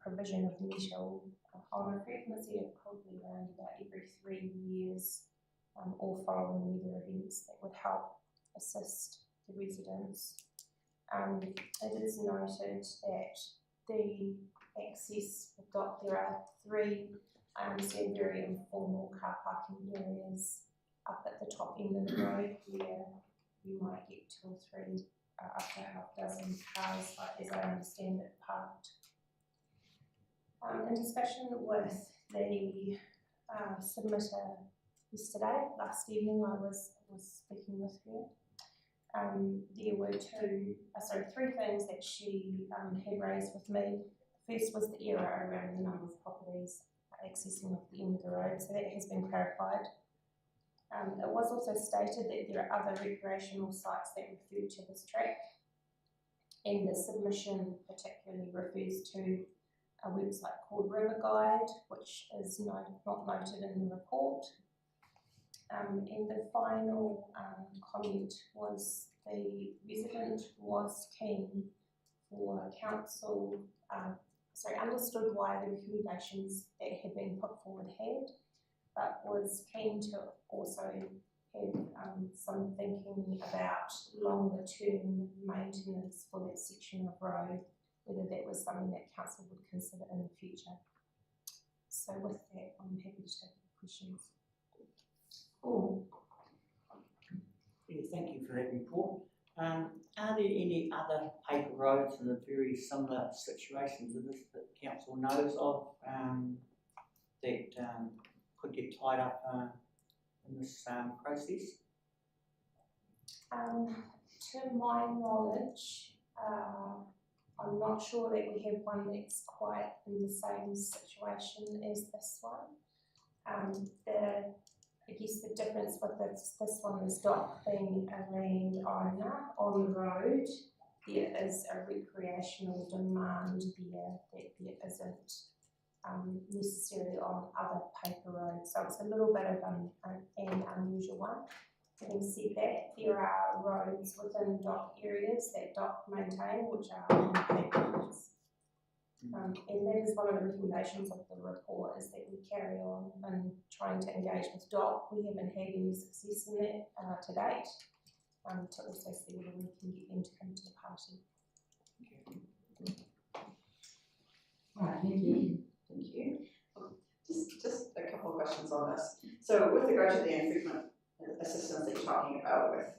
provision of metal on a frequency of probably around about every 3 years, or following weather events that would help assist the residents. It is noted that the access, there are 3 very informal car parking areas up at the top end of the road where you might get 2 or 3, up to half dozen cars, as I understand it, parked. In discussion with the submitter yesterday, last evening I was speaking with her. There were 3 things that she had raised with me. The first was the error around the number of properties accessing off the end of the road, so that has been clarified. It was also stated that there are other recreational sites that refer to this track. And the submission particularly refers to a website called River Guide, which is not noted in the report. And the final comment was the resident was keen for council, understood why the recommendations that had been put forward had, but was keen to also have some thinking about longer term maintenance for that section of road, whether that was something that council would consider in the future. So with that, I'm happy to take the questions. Yeah, thank you for that report. Are there any other paper roads in a very similar situations to this that council knows of that could get tied up in this process? To my knowledge, I'm not sure that we have one that's quite in the same situation as this one. I guess the difference with this one is DOC being a landowner on the road. There is a recreational demand there that there isn't necessarily on other paper roads. So it's a little bit of an unusual one. Having said that, there are roads within DOC areas that DOC maintain, which are on paper roads. And that is one of the recommendations of the report, is that we carry on and trying to engage with DOC. We haven't had any success in that to date, to also see whether we can get them to come to the party. Right, thank you. Thank you. Just a couple of questions on this. So with regard to the infrequent assistance that you're talking about with,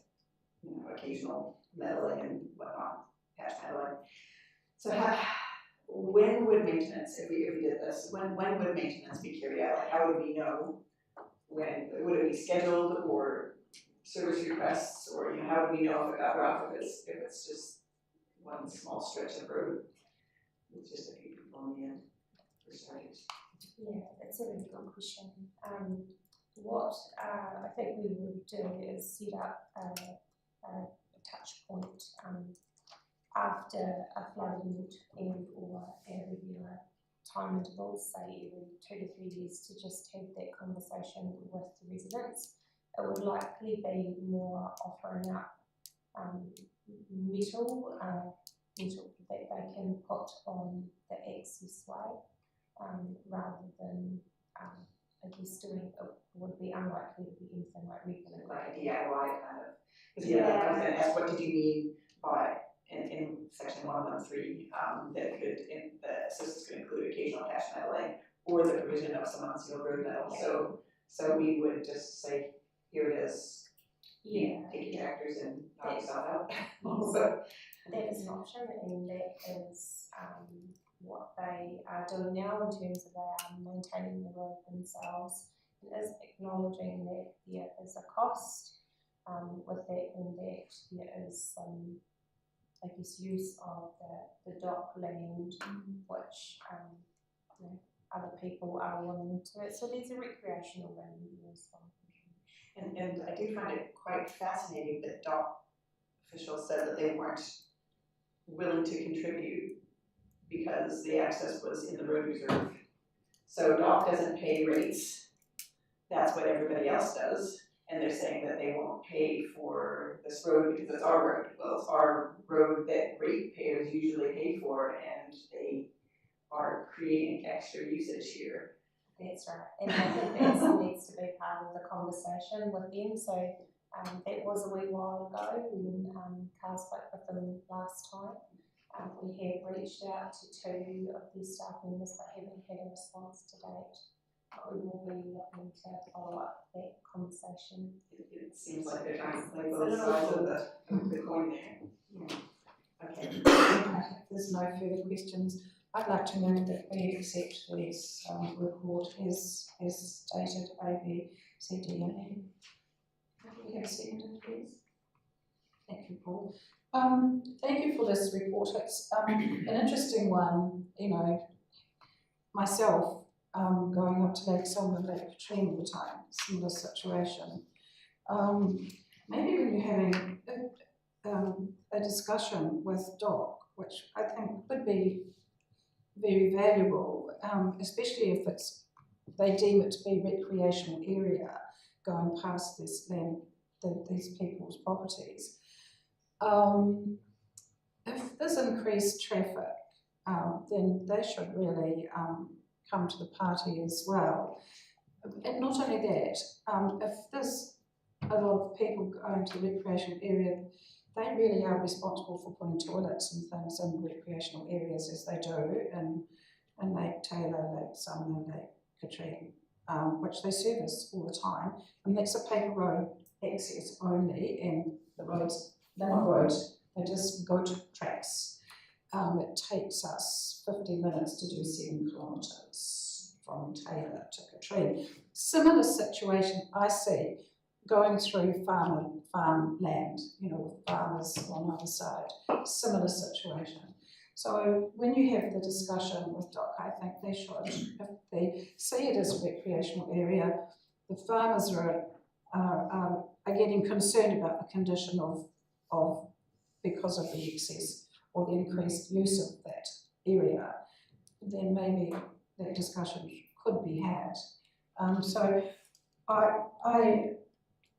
occasional meddling and whatnot, patch meddling. So when would maintenance, if we did this, when would maintenance be carried out? Like, how would we know when? Would it be scheduled, or service requests, or how do we know if it got rough, if it's just one small stretch of road with just a few people in the end for starters? Yeah, that's a really good question. What I think we would do is set up a touch point after a flood event and or at regular time intervals, say every 2 to 3 years, to just have that conversation with the residents. It would likely be more offering up metal that they can put on the access way, rather than I guess doing it would be unlikely to be anything like regular. Like a DIY kind of. Because I was going to ask, what did you mean by in section 113 that the assistance could include occasional patch meddling or the provision of some unsealed road metal. Yeah. So we would just say, here it is. Yeah. Take your tractors and knock yourself out. That is an option, and that is what they are doing now in terms of they are maintaining the road themselves. It is acknowledging that there is a cost with that, and that there is some, I guess, use of the DOC land, which other people are willing to. So there's a recreational land there as well. And I do find it quite fascinating that DOC officials said that they weren't willing to contribute because the access was in the road reserve. So DOC doesn't pay rates. That's what everybody else does. And they're saying that they won't pay for this road because it's our road. Well, it's our road that ratepayers usually pay for, and they are creating extra usage here. That's right. And I think that needs to be part of the conversation with them. So that was a wee while ago when Carl spoke with them last time. We have reached out to 2 of their staff members but haven't had a response to date. But we will be looking to follow up that conversation. It seems like they're trying to play both sides of the coin there. Yeah. Okay. If there's no further questions, I'd like to move that we accept this report as stated A, B, C, D, and E. Can we have a second, please? Thank you, Paul. Thank you for this report. It's an interesting one. Myself going up to Lake Selma and Lake Katrina all the time, similar situation. Maybe when you're having a discussion with DOC, which I think could be very valuable, especially if they deem it to be recreational area going past this land, these people's properties. If there's increased traffic, then they should really come to the party as well. And not only that, if there's a lot of people going to the recreational area, they really are responsible for putting toilets and things in recreational areas as they do in Lake Taylor, Lake Sumner, Lake Katrine, which they service all the time. And that's a paper road access only, and the roads, they're not roads, they're just good tracks. It takes us 50 minutes to do 7 kilometres from Taylor to Katrine. Similar situation I see going through farmland, you know, with farmers on either side, similar situation. So when you have the discussion with DOC, I think they should, if they see it as a recreational area, the farmers are getting concerned about the condition of because of the excess or the increased use of that area, then maybe that discussion could be had. So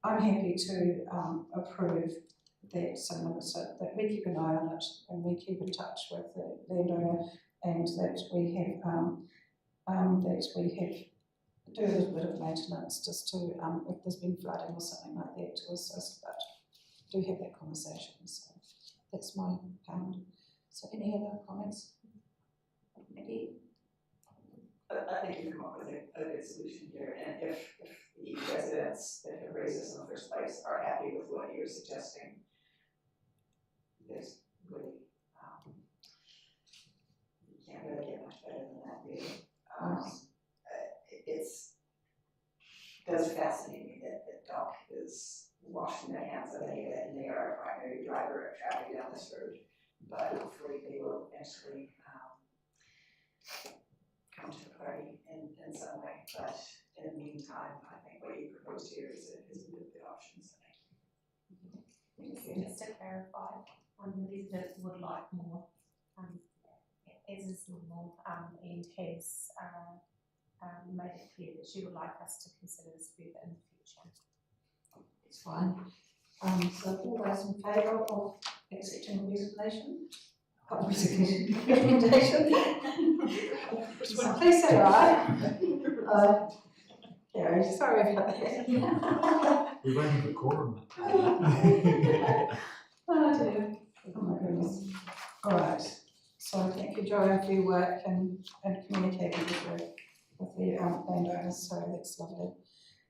I'm happy to approve that, so that we keep an eye on it and we keep in touch with the landowner, and that we have do a little bit of maintenance just to if there's been flooding or something like that to assist, but do have that conversation. So that's my pound. So any other comments? Nikki? I think you come up with a good solution here, and if the residents that have raised this in the first place are happy with what you're suggesting, there's really, you can't really get much better than that, really. It does fascinate me that DOC is washing their hands of any of it, and they are a primary driver of traffic down this road, but hopefully they will eventually come to the party in some way. But in the meantime, I think what you proposed here is a good option. Just to clarify, residents would like more, as is normal, and has made it clear that she would like us to consider this further in the future. It's fine. So all those in favour of accepting the resignation? Recommendation? Please say aye. Gary, sorry about that. We won't have a quorum. Oh dear. Oh my goodness. All right. So thank you, Joanne, for your work and communicating with the landowners. So that's lovely.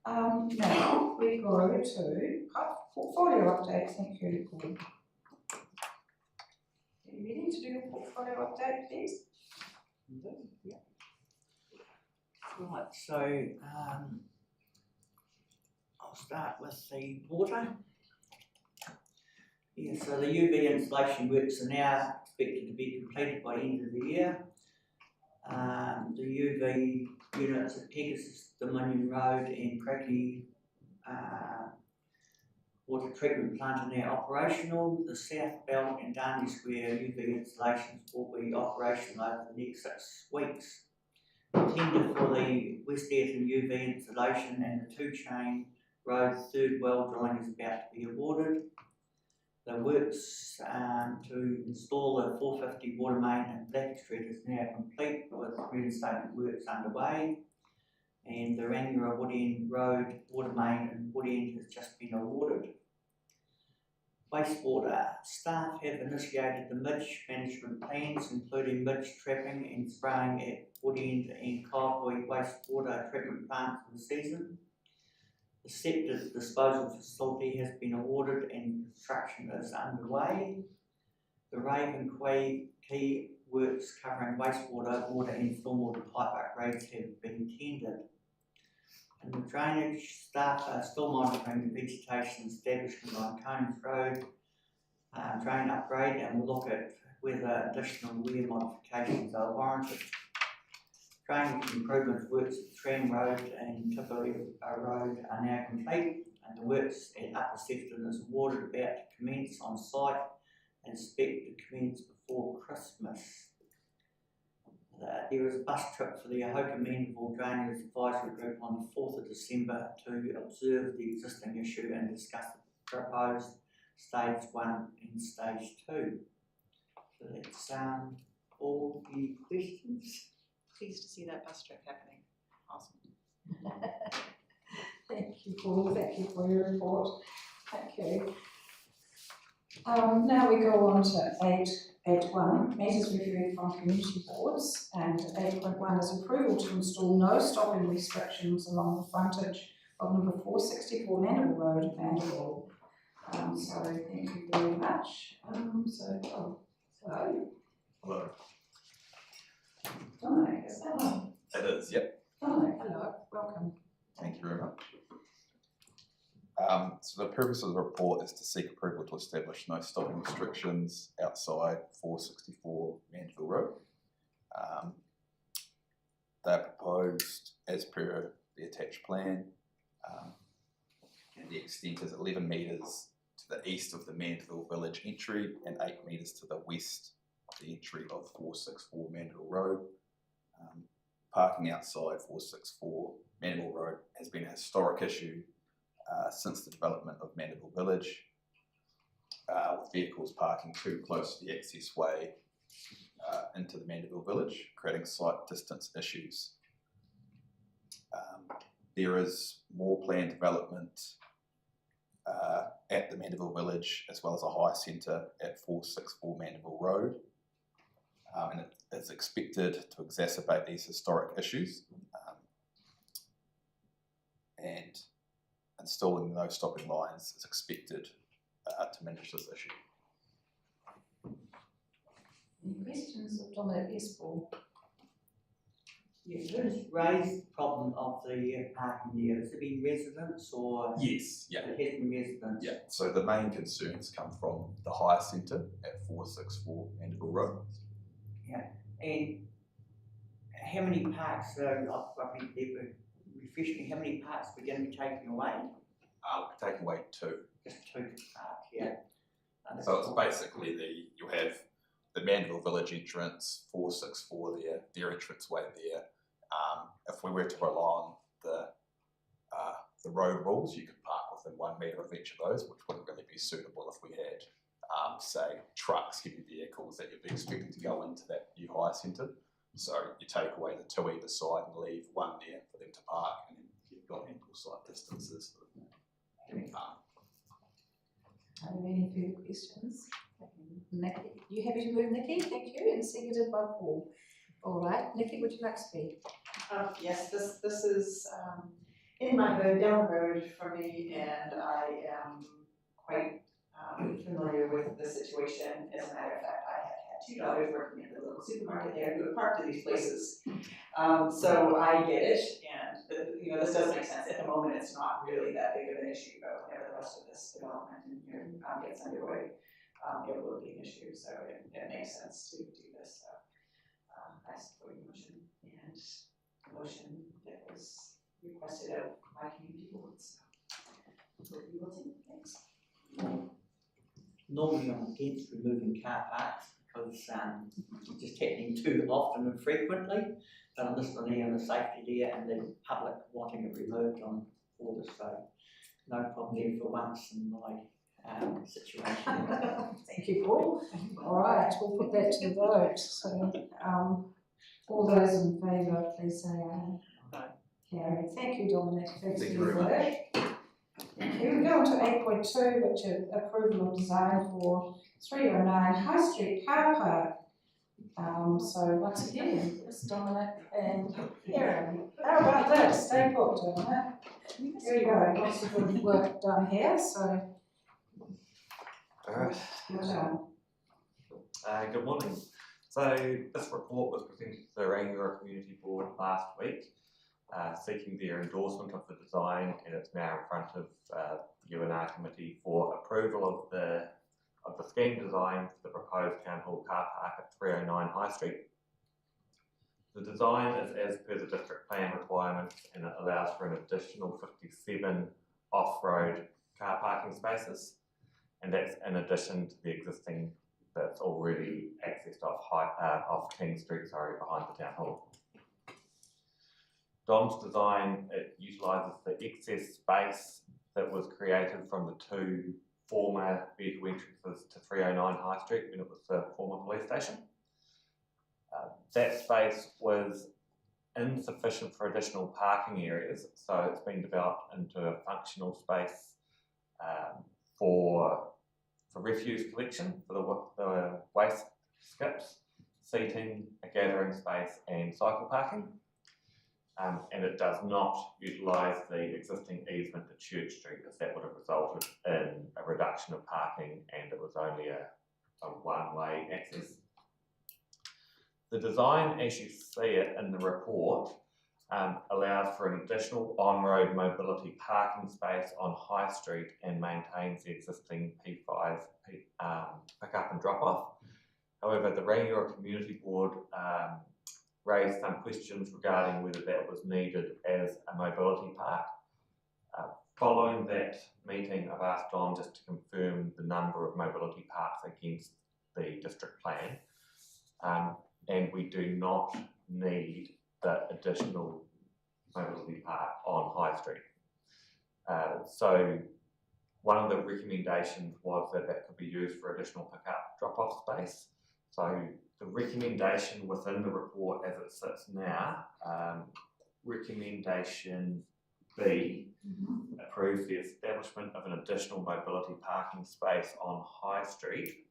Now we go to portfolio update. Thank you, Paul. Are you ready to do your portfolio update, please? Yeah. Right, so I'll start with the water. Yeah, so the UV installation works are now expected to be completed by the end of the year. The UV units at Pegasus, Dominion Road and Cracky water treatment plant are now operational. The South Belt and Darnley Square UV installations will be operational over the next 6 weeks. The tender for the West Ayrton UV installation and the 2-chain road third well drilling is about to be awarded. The works to install the 450 water main at Black Street is now complete, with reinstatement works underway, and the Rangiora Woodend Road water main in Woodend has just been awarded. Wastewater staff have initiated the midge management plans, including midge trapping and spraying at Woodend and Kaipoi wastewater treatment plants for the season. The septic disposal facility has been awarded and construction is underway. The Raven Quay works covering wastewater, water and stormwater pipe upgrades have been tendered. And the drainage staff are still monitoring the vegetation establishment on Cones Road drain upgrade, and will look at whether additional weir modifications are warranted. Drainage improvements works at Tram Road and Tivoli Road are now complete, and the works at Upper Sefton is awarded about to commence on site and expect to commence before Christmas. There is a bus trip for the Ahoka Mandeville Drainage Advisory Group on the 4th of December to observe the existing issue and discuss the proposed stage 1 and stage 2. So that's all the questions. Pleased to see that bus trip happening. Awesome. Thank you, Paul. Thank you for your report. Thank you. Now we go on to 8.1, matters reviewed from community boards, and 8.1 is approval to install no stopping restrictions along the frontage of number 464 Mandeville Road, Mandeville. So thank you very much. Hello. Hello. Dominic, is that on? It is, yep. Dominic, hello, welcome. Thank you very much. So the purpose of the report is to seek approval to establish no stopping restrictions outside 464 Mandeville Road. They're proposed as per the attached plan, and the extent is 11 metres to the east of the Mandeville Village entry and 8 metres to the west of the entry of 464 Mandeville Road. Parking outside 464 Mandeville Road has been a historic issue since the development of Mandeville Village, with vehicles parking too close to the access way into the Mandeville Village, creating site distance issues. There is more planned development at the Mandeville Village, as well as a hire centre at 464 Mandeville Road, and it is expected to exacerbate these historic issues, and installing no stopping lines is expected to manage this issue. Any questions of Dominic? Yes, Paul. Yes, who's raised the problem of the parking there? Has it been residents or? Yes, yeah. It has been residents? Yeah, so the main concerns come from the hire centre at 464 Mandeville Road. Yeah, and how many parks, I think they were refresh me, how many parks we're going to be taking away? We're taking away 2. Just 2 parks, yeah. So it's basically you have the Mandeville Village entrance, 464 there, their entrance way there. If we were to rely on the road rules, you could park within 1 metre of each of those, which wouldn't really be suitable if we had, say, trucks, heavy vehicles that you'd be expecting to go into that new hire centre. So you take away the 2 either side and leave 1 there for them to park, and then you've got ample site distances for having fun. Are there any further questions? Nikki, you happy to move, Nikki? Thank you, and seconded by Paul. All right, Nikki, would you like to speak? Yes, this is in my hood, down the road from me, and I am quite familiar with the situation. As a matter of fact, I have had 2 daughters working at the local supermarket there who have parked at these places. So I get it, and this does make sense. At the moment, it's not really that big of an issue, but whenever the rest of this development in here gets underway, it will be an issue. So it makes sense to do this. So I support your motion and the motion that was requested of my community boards. So we'll be voting. Thanks. Normally I'm against removing car parks because it's just happening too often and frequently, but I'm just on the safety there and the public wanting it removed on all this, so no problem there for once in my situation. Thank you, Paul. All right, we'll put that to the vote. So, all those in favour, please say aye. Aye. Carried. Thank you, Dominic. Thanks Thank for you your very work. Here we go on to 8.2, which is approval of design for 309 High Street Car Park. So once again, it's Dominic and Erin. How about this? Stay put, Dominic. Here we go. Lots of good work done here, so well done. Good morning. So this report was presented to the Rangiora Community Board last week, seeking their endorsement of the design, and it's now in front of the UNR committee for approval of the scheme design for the proposed town hall car park at 309 High Street. The design is as per the district plan requirements, and it allows for an additional 57 off-road car parking spaces, and that's in addition to the existing that's already accessed off King Street, behind the town hall. Dom's design, it utilises the excess space that was created from the two former vehicle entrances to 309 High Street when it was the former police station. That space was insufficient for additional parking areas, so it's been developed into a functional space for refuse collection, for the waste skips, seating, a gathering space, and cycle parking. And it does not utilise the existing easement to Church Street, as that would have resulted in a reduction of parking, and it was only a one-way access. The design, as you see it in the report, allows for an additional on-road mobility parking space on High Street and maintains the existing P5 pick-up and drop-off. However, the Rangiora Community Board raised some questions regarding whether that was needed as a mobility park. Following that meeting, I've asked Don just to confirm the number of mobility parks against the district plan, and we do not need the additional mobility park on High Street. So one of the recommendations was that that could be used for additional pick-up drop-off space. So the recommendation within the report as it sits now, recommendation B, approves the establishment of an additional mobility parking space on High Street.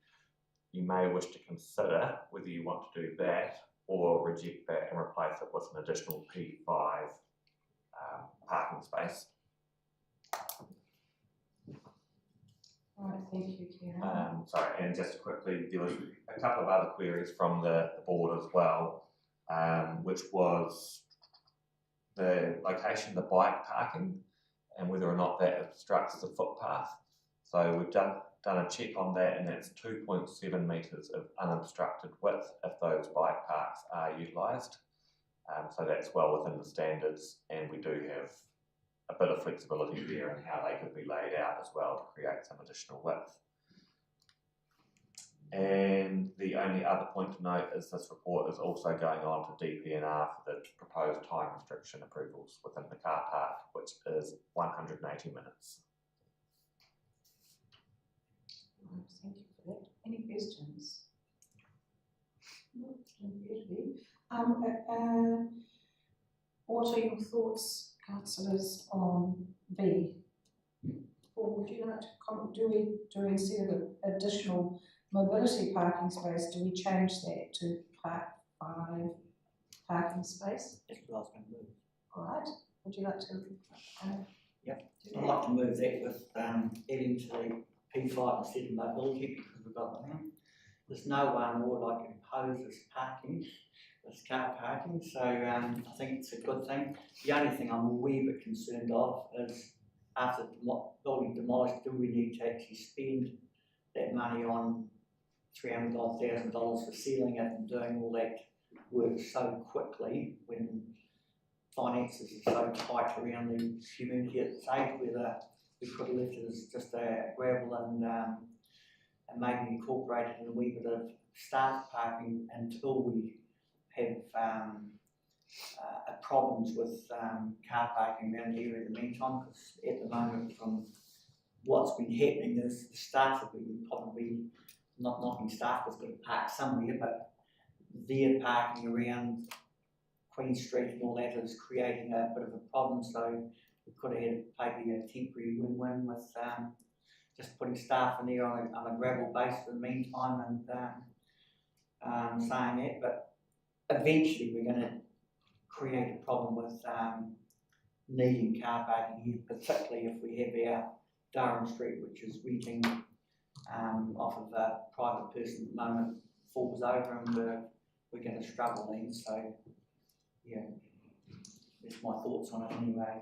You may wish to consider whether you want to do that or reject that and replace it with an additional P5 parking space. Right, thank you, Kieran. Sorry, and just quickly, there was a couple of other queries from the board as well, which was the location of the bike parking and whether or not that obstructs the footpath. So we've done a check on that, and that's 2.7 metres of unobstructed width if those bike parks are utilised. So that's well within the standards, and we do have a bit of flexibility there in how they could be laid out as well to create some additional width. And the only other point to note is this report is also going on to DPNR for the proposed time restriction approvals within the car park, which is 180 minutes. Thank you for that. Any questions? No, don't appear to be. What are your thoughts, councillors, on B? Or would you like to comment? Do we instead of additional mobility parking space, do we change that to Park 5 parking space? That's what I was going to move. All right. Would you like to? Yep. I'd like to move that with adding to the P5 instead of mobility, because we've got there's no one would like to impose this parking, this car parking. So I think it's a good thing. The only thing I'm a wee bit concerned of is after the building demolished, do we need to actually spend that money on $300,000 for sealing it and doing all that work so quickly when finances are so tight around the community at the stage, whether we could have left it as just a gravel and maybe incorporated in a wee bit of staff parking until we have problems with car parking around the area in the meantime, because at the moment from what's been happening is the staff have been probably not knocking staff because they've got to park somewhere, but they're parking around Queen Street and all that is creating a bit of a problem. So we could have had maybe a temporary win-win with just putting staff in there on a gravel base for the meantime and saying that, but eventually we're going to create a problem with needing car parking here, particularly if we have our Durham Street, which is renting off of a private person at the moment, falls over and we're going to struggle then. So yeah, that's my thoughts on it anyway.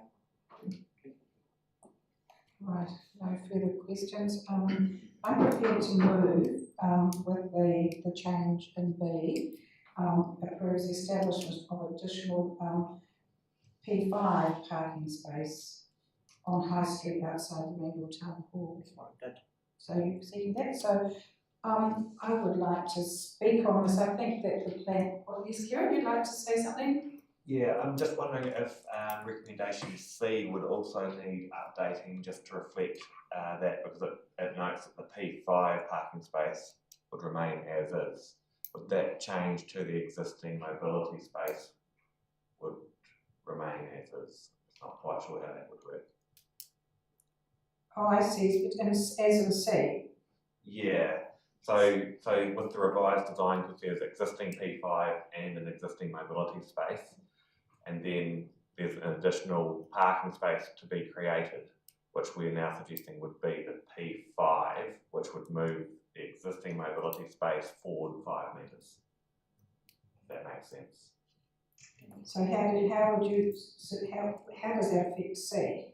Right, no further questions. I'm prepared to move with the change in B, approves the establishment of additional P5 parking space on High Street outside the Ringwood Town Hall. That's what I did. So you've seen that, so I would like to speak on this. I think that the plan, well, yes, Kieran, you'd like to say something? Yeah, I'm just wondering if recommendation C would also need updating just to reflect that, because it notes that the P5 parking space would remain as is. Would that change to the existing mobility space would remain as is? Not quite sure how that would work. Oh, I see, but as in C. Yeah, so with the revised design, because there's existing P5 and an existing mobility space, and then there's an additional parking space to be created, which we're now suggesting would be the P5, which would move the existing mobility space forward 5 metres. If that makes sense. So how does that affect C?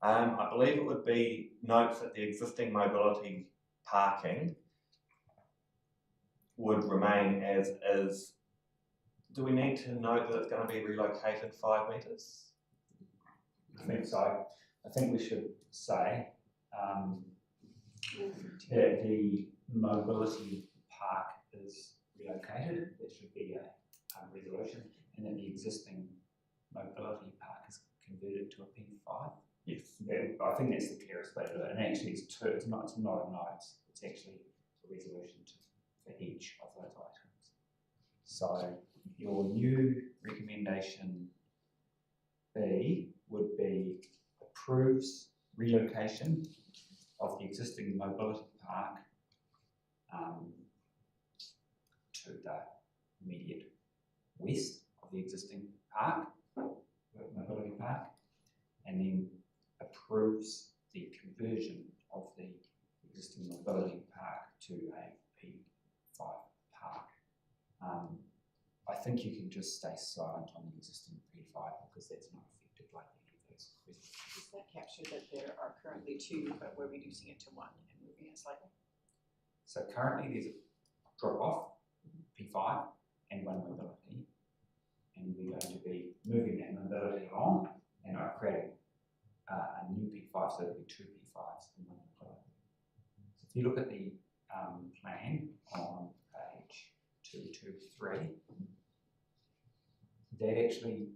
I believe it would be notes that the existing mobility parking would remain as is. Do we need to note that it's going to be relocated 5 metres? I think so. I think we should say that the mobility park is relocated. There should be a resolution, and that the existing mobility park is converted to a P5. Yes. I think that's the clearest way to do it. And actually, it's two. It's not a note. It's actually a resolution for each of those items. So your new recommendation B would be approves relocation of the existing mobility park to the immediate west of the existing park, mobility park, and then approves the conversion of the existing mobility park to a P5 park. I think you can just stay silent on the existing P5 because that's not affected by any of those resolutions. Does that capture that there are currently 2, but we're reducing it to 1 and moving it slightly? So currently there's a drop off, P5 and 1 mobility, and we're going to be moving that mobility along and are creating a new P5, so there'll be 2 P5s and 1 mobility. So if you look at the plan on page 223, that actually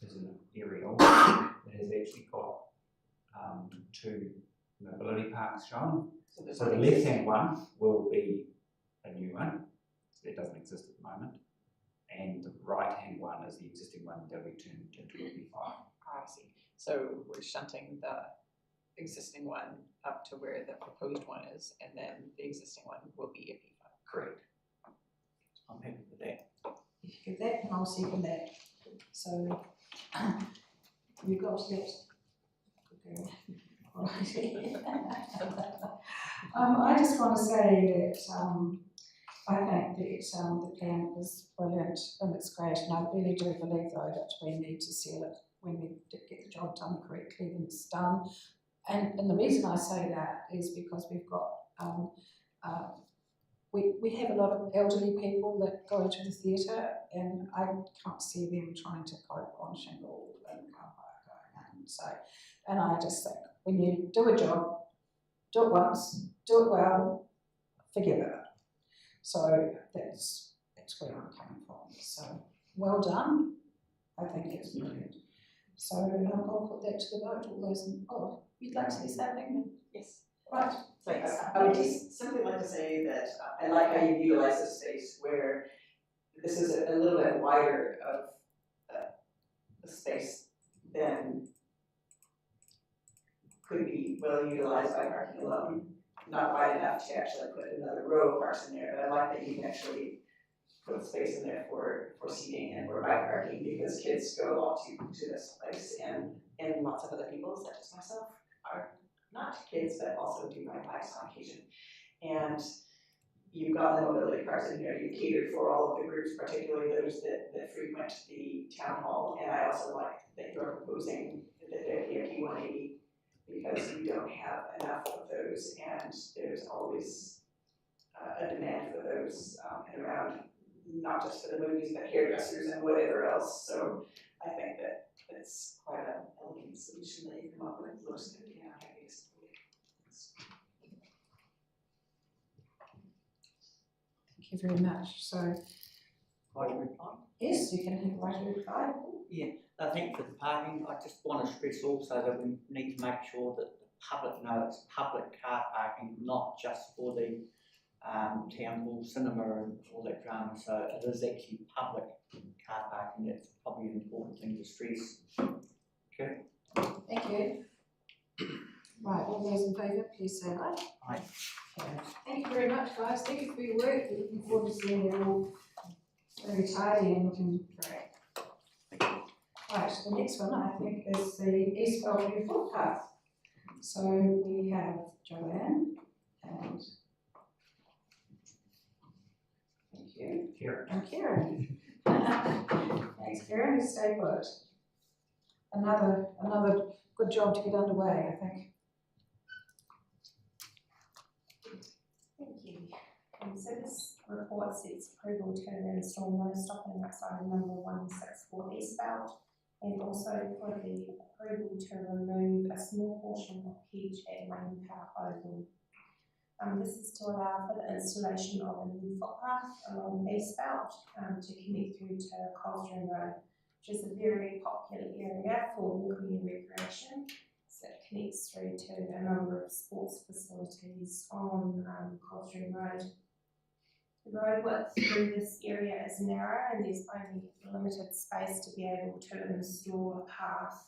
is an aerial that has actually got 2 mobility parks shown. So the left-hand one will be a new one, so it doesn't exist at the moment, and the right-hand one is the existing one that we turned into a P5. I see. So we're shunting the existing one up to where the proposed one is, and then the existing one will be a P5. Correct. I'm happy with that. Give that and I'll second that. So you got that. Okay. I just want to say that I think that the plan is brilliant and it's great, and I really do believe though that we need to seal it when we get the job done correctly when it's done. And the reason I say that is because we've got we have a lot of elderly people that go to the theatre, and I can't see them trying to cope on shingle and car park going in. So, and I just think when you do a job, do it once, do it well, forget about it. So that's where I'm coming from. So well done. I think it's brilliant. So I'll put that to the vote. All those in, you'd like to say something? Yes. Right. So I would just simply like to say that I like how you utilize this space where this is a little bit wider of a space than could be well utilized by parking alone. Not wide enough to actually put another row of cars in there, but I like that you can actually put space in there for seating and for bike parking, because kids go a lot to this place, and lots of other people, such as myself, are not kids but also do ride bikes on occasion. And you've got the mobility cars in here, you catered for all of the groups, particularly those that frequent the town hall, and I also like that you're proposing that there be a P180, because you don't have enough of those, and there's always a demand for those and around, not just for the movies, but hairdressers and whatever else. So I think that it's quite an elegant solution that you come up with, looks good, yeah, happy to support it. Thank you very much. So, Quite a reply. yes, you can have right to reply. I think for the parking, I just want to stress also that we need to make sure that the public know it's public car parking, not just for the town hall cinema and all that drama. So it is actually public car parking. That's probably an important thing to stress. Okay. Thank you. Right, all those in favour, please say aye. Aye. Okay. Thank you very much, guys. Thank you for your work. We're looking forward to seeing it all very tidy and looking great. Right, the next one I think is the East Belview footpath. So we have Joanne and thank you. Kieran. And Kieran. Thanks, Kieran. You stay put. Another good job to get underway, I think. Thank you. So this report seeks approval to install no stopping outside of number 164 eastbound, and also for the approval to remove a small portion of hedge at Main Power Oval. This is to allow for the installation of a new footpath along the eastbound to connect through to Colston Road, which is a very popular area for walking and recreation. So it connects through to a number of sports facilities on Colston Road. The road width through this area is narrow and there's only limited space to be able to install a path.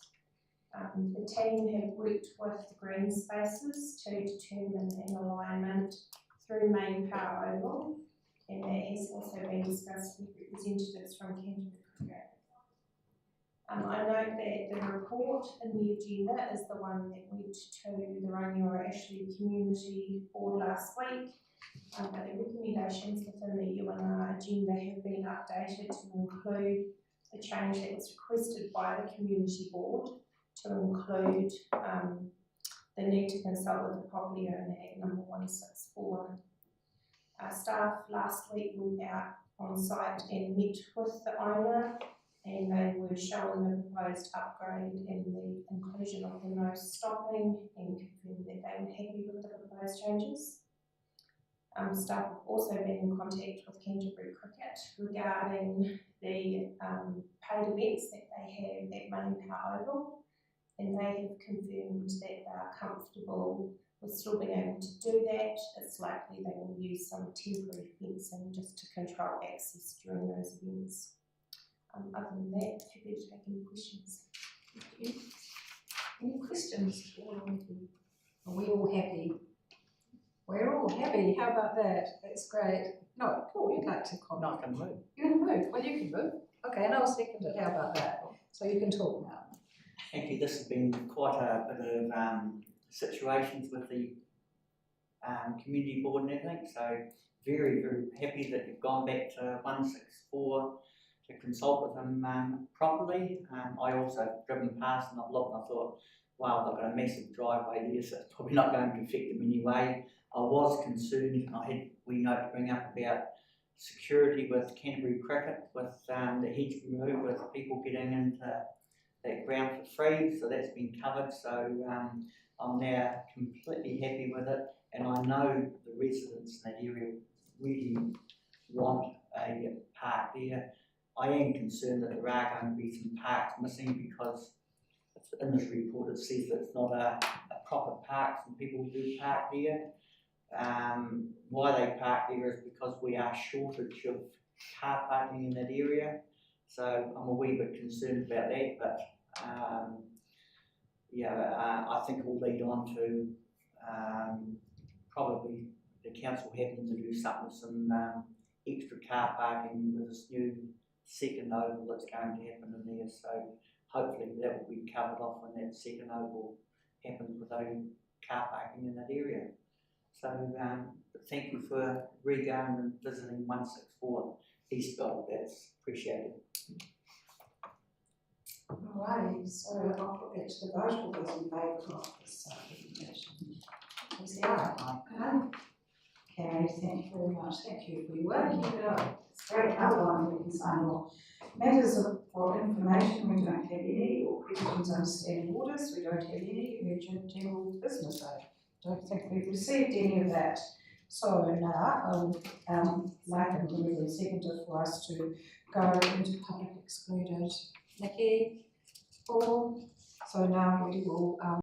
The team have worked with the green spaces to determine an alignment through Main Power Oval, and that has also been discussed with representatives from Canterbury Cricket. I note that the report in the agenda is the one that went to the Rangirawa Ashley Community Board last week, but the recommendations within the UNR agenda have been updated to include the change that was requested by the Community Board to include the need to consult with the property owner at number 164. Our staff last week went out on site and met with the owner, and they were shown the proposed upgrade and the inclusion of the no stopping, and confirmed that they were happy with the proposed changes. Staff have also been in contact with Canterbury Cricket regarding the paid events that they have at Main Power Oval, and they have confirmed that they are comfortable with still being able to do that. It's likely they will use some temporary fencing just to control access during those events. Other than that, happy to take any questions. Thank you. Any questions? Are we all happy? We're all happy. How about that? That's great. No, Paul, you'd like to comment? No, I can move. You can move. Well, you can move. Okay, and I'll second it. How about that? So you can talk now. Thank you. This has been quite a bit of situations with the community board and everything. So very, very happy that you've gone back to 164 to consult with them properly. I also driven past and I've looked and I thought, wow, they've got a massive driveway there, so it's probably not going to affect them anyway. I was concerned, and I had we note to bring up about security with Canterbury Cricket, with the hedge removed, with people getting into that ground for free, so that's been covered. So I'm now completely happy with it, and I know the residents in that area really want a park there. I am concerned that there are going to be some parks missing because in this report it says that it's not a proper park, and people do park there. Why they park there is because we are shortage of car parking in that area, so I'm a wee bit concerned about that, but I think it will lead on to probably the council having to do something with some extra car parking with this new second oval that's going to happen in there, so hopefully that will be covered off when that second oval happens with those car parking in that area. So thank you for re-going and visiting 164 Eastbound, that's appreciated. Alrighty, so I'll put that to the vote. All those in favour of this recommendation, please say aye. Okay, thank you very much. Thank you for your work. Keep it up. It's great. Another one we can sign off. Matters for information, we don't have any, or residents under standing orders. We don't have any urgent general business. I don't think we've received any of that. So now, like and delivery seconder for us to go into public excluded. Nikki, Paul. So now we will